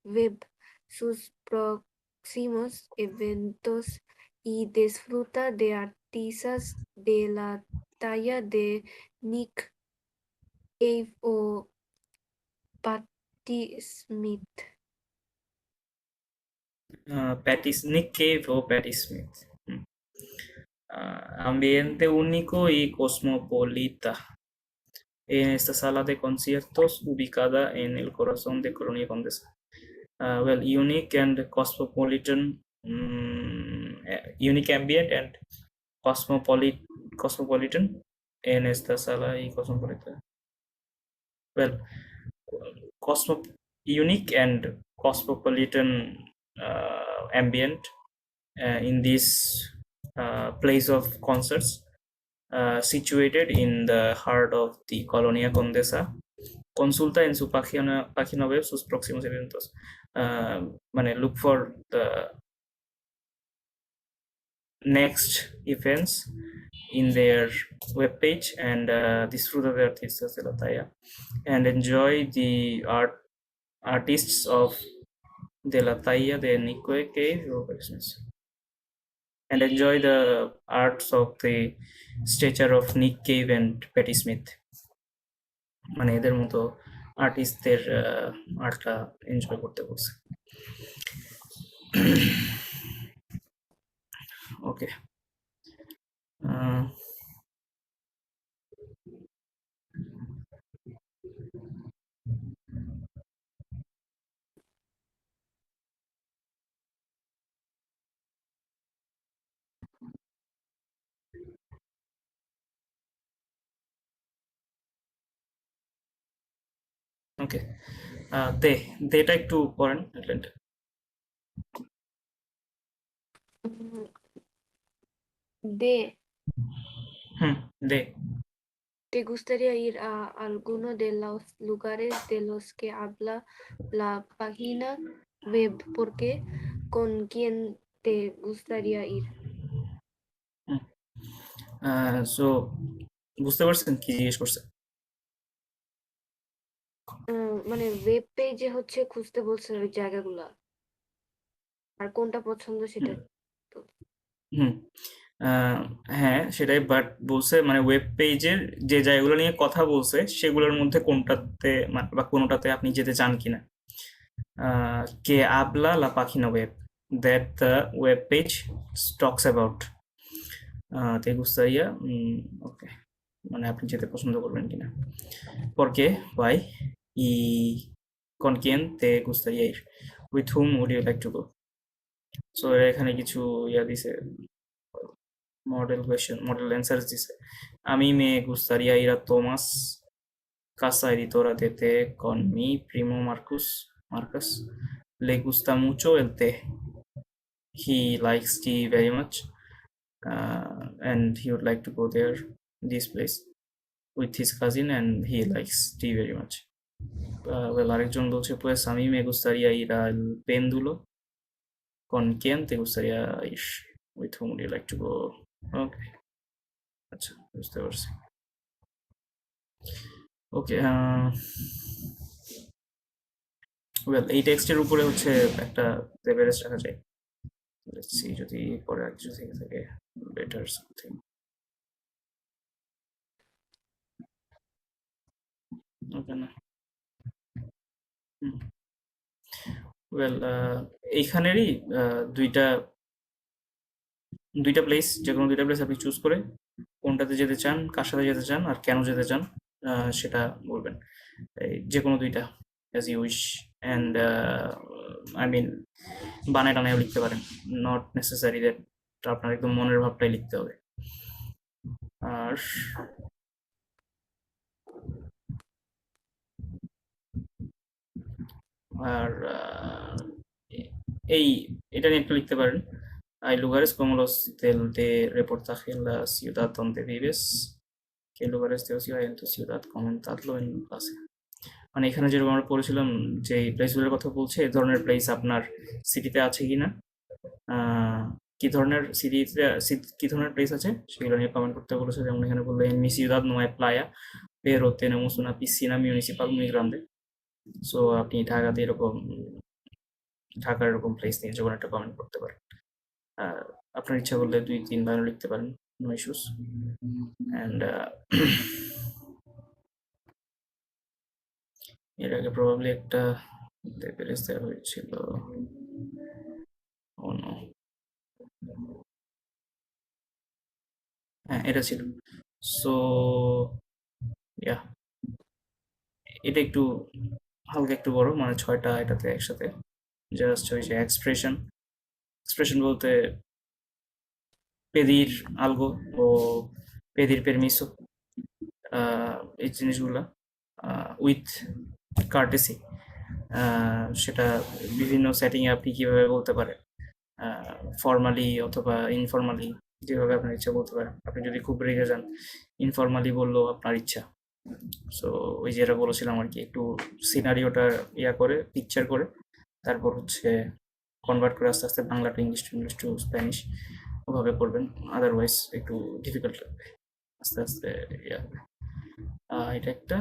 web sus próximos eventos y disfruta de artistas de la talla de Nick Cave o Patti Smith. Nick Cave o Patti Smith. Ambiente único y cosmopolita en esta sala de conciertos ubicada en el corazón de Colonia Condesa. Well, unique and cosmopolitan, unique ambient and cosmopolitan en esta sala y cosmopolita. Well, unique and cosmopolitan ambient in this place of concerts situated in the heart of the Colonia Condesa. Consulta en su página web sus próximos eventos. Look for the next events in their webpage and disfruta de artistas de la talla and enjoy the artists of de la talla de Nick Cave or Patti Smith, and enjoy the arts of the stature of Nick Cave and Patti Smith. মানে এদের মতো আর্টিস্টদের আর্টটা enjoy করতে বলছে। ওকে, ওকে, দেটা একটু পড়েন। De, they. ¿te gustaría ir a alguno de los lugares de los que habla la página web? ¿Por qué? ¿Con quién te gustaría ir? So বুঝতে পারছেন কি জিজ্ঞেস করছে? মানে ওয়েব পেজে হচ্ছে খুঁজতে বলছে ওই জায়গাগুলা, আর কোনটা পছন্দ সেটা। হ্যাঁ সেটাই, বাট বলছে মানে ওয়েব পেজের যে জায়গাগুলো নিয়ে কথা বলছে সেগুলোর মধ্যে কোনটাতে বা কোনোটাতে আপনি যেতে চান কিনা। কে habla la página web that the web page talks about. te gustaría, ওকে, মানে আপনি যেতে পছন্দ করবেন কিনা। ¿Por qué? Why? Y con quién te gustaría ir? With whom would you like to go? So এখানে কিছু দিছে, model answers dice. A mí me gustaría ir a Tomás Casa Editora de té con mi primo Marcus. Le gusta mucho el té. He likes tea very much, and he would like to go there, this place, with his cousin, and he likes tea very much. Well, আরেকজন বলছে pues a mí me gustaría ir al péndulo. ¿Con quién te gustaría ir? With whom would you like to go? Okay, আচ্ছা, বুঝতে পারছি। ওকে, well এই টেক্সটের উপরে হচ্ছে একটা রেফারেন্স রাখা যায়। লেটস সি যদি পরে আর কিছু থেকে থাকে, বেটার সামথিং। ওকে না, ওয়েল এইখানেরই দুইটা প্লেস, যে কোনো দুইটা প্লেস আপনি চুজ করে কোনটাতে যেতে চান, কার সাথে যেতে চান আর কেন যেতে চান সেটা বলবেন। যে কোনো দুইটা as you wish. And I mean বানায় টানায়ও লিখতে পারেন, নট নেসেসারি দ্যাট আপনার একদম মনের ভাবটাই লিখতে হবে। আর আর এটা নিয়ে একটু লিখতে পারেন, hay lugares como los de reportaje en la ciudad donde vives, qué lugares de ocio hay en tu ciudad, comentadlo en clase। মানে এখানে যেরকম আমরা পড়েছিলাম যে প্লেসগুলোর কথা বলছে, এই ধরনের প্লেস আপনার সিটিতে আছে কিনা, কি ধরনের সিটিতে কি ধরনের প্লেস আছে সেগুলো নিয়ে কমেন্ট করতে বলেছে। যেমন এখানে বললো en mi ciudad no hay playa pero tenemos una piscina municipal muy grande। So আপনি ঢাকার এরকম প্লেস নিয়ে যে কোনো একটা কমেন্ট করতে পারেন। আপনার ইচ্ছা করলে 2-3 লাইনও লিখতে পারেন, নো ইস্যুস। অ্যান্ড এর আগে প্রবাবলি একটা পেরেজ দেওয়া হয়েছিল, ও নো, হ্যাঁ এটা ছিল। সো ইয়া, এটা একটু হালকা একটু বড়, মানে 6টা এটাতে একসাথে। জাস্ট ওই যে এক্সপ্রেশন বলতে পেদির আলগো ও পেদির পেরমিসো, এই জিনিসগুলা উইথ কার্টেসি, সেটা বিভিন্ন সেটিংয়ে আপনি কিভাবে বলতে পারেন, ফর্মালি অথবা ইনফর্মালি, যেভাবে আপনার ইচ্ছা বলতে পারেন। আপনি যদি খুব রেগে যান, ইনফর্মালি বললেও আপনার ইচ্ছা। সো ওই যেটা বলেছিলাম আর কি, একটু সিনারিওটা করে পিকচার করে তারপর হচ্ছে কনভার্ট করে আস্তে আস্তে Bangla to English to Spanish ওভাবে করবেন, আদারওয়াইজ একটু ডিফিকাল্ট লাগবে আস্তে আস্তে। এটা একটা।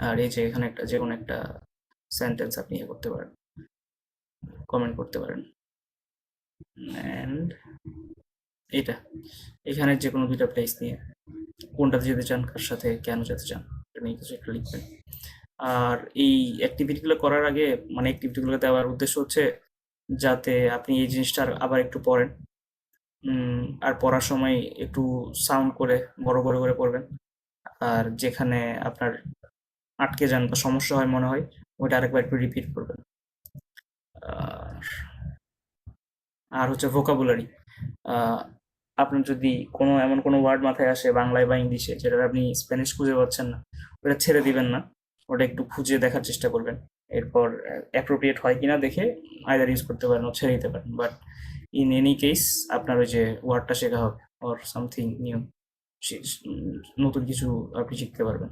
আর এই যে এখানে একটা যে কোনো একটা সেন্টেন্স আপনি করতে পারেন, কমেন্ট করতে পারেন। অ্যান্ড এটা এখানে যে কোনো দুইটা প্লেস নিয়ে কোনটাতে যেতে চান, কার সাথে, কেন যেতে চান, এটা নিয়ে কিছু একটা লিখবেন। আর এই অ্যাক্টিভিটিগুলো করার আগে, মানে অ্যাক্টিভিটিগুলো দেওয়ার উদ্দেশ্য হচ্ছে যাতে আপনি এই জিনিসটা আবার একটু পড়েন, আর পড়ার সময় একটু সাউন্ড করে বড় করে পড়বেন। আর যেখানে আপনার আটকে যান বা সমস্যা হয় মনে হয়, ওইটা আরেকবার একটু রিপিট করবেন। আর হচ্ছে ভোকাবুলারি, আপনার যদি এমন কোনো ওয়ার্ড মাথায় আসে বাংলায় বা ইংলিশে যেটা আপনি স্প্যানিশ খুঁজে পাচ্ছেন না, ওটা ছেড়ে দিবেন না, ওটা একটু খুঁজে দেখার চেষ্টা করবেন। এরপর অ্যাপ্রোপ্রিয়েট হয় কিনা দেখে আইদার ইউজ করতে পারেন ও ছেড়ে দিতে পারেন। বাট ইন এনি কেস আপনার ওই যে ওয়ার্ডটা শেখা হবে, অর সামথিং নিউ, নতুন কিছু আপনি শিখতে পারবেন।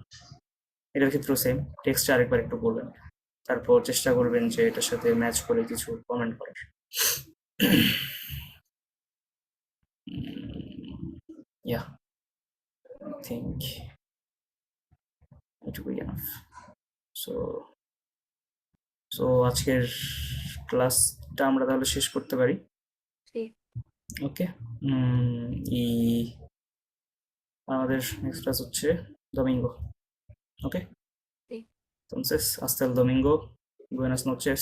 এটার ক্ষেত্রেও সেম, টেক্সটটা আরেকবার একটু বলবেন, তারপর চেষ্টা করবেন যে এটার সাথে ম্যাচ করে কিছু কমেন্ট করার। Yeah, I think it will be enough. So আজকের ক্লাসটা আমরা তাহলে শেষ করতে পারি। Sí. ওকে, আমাদের নেক্সট ক্লাস হচ্ছে domingo. Okay. Sí. Entonces, hasta el domingo. Buenas noches.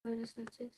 Buenas noches.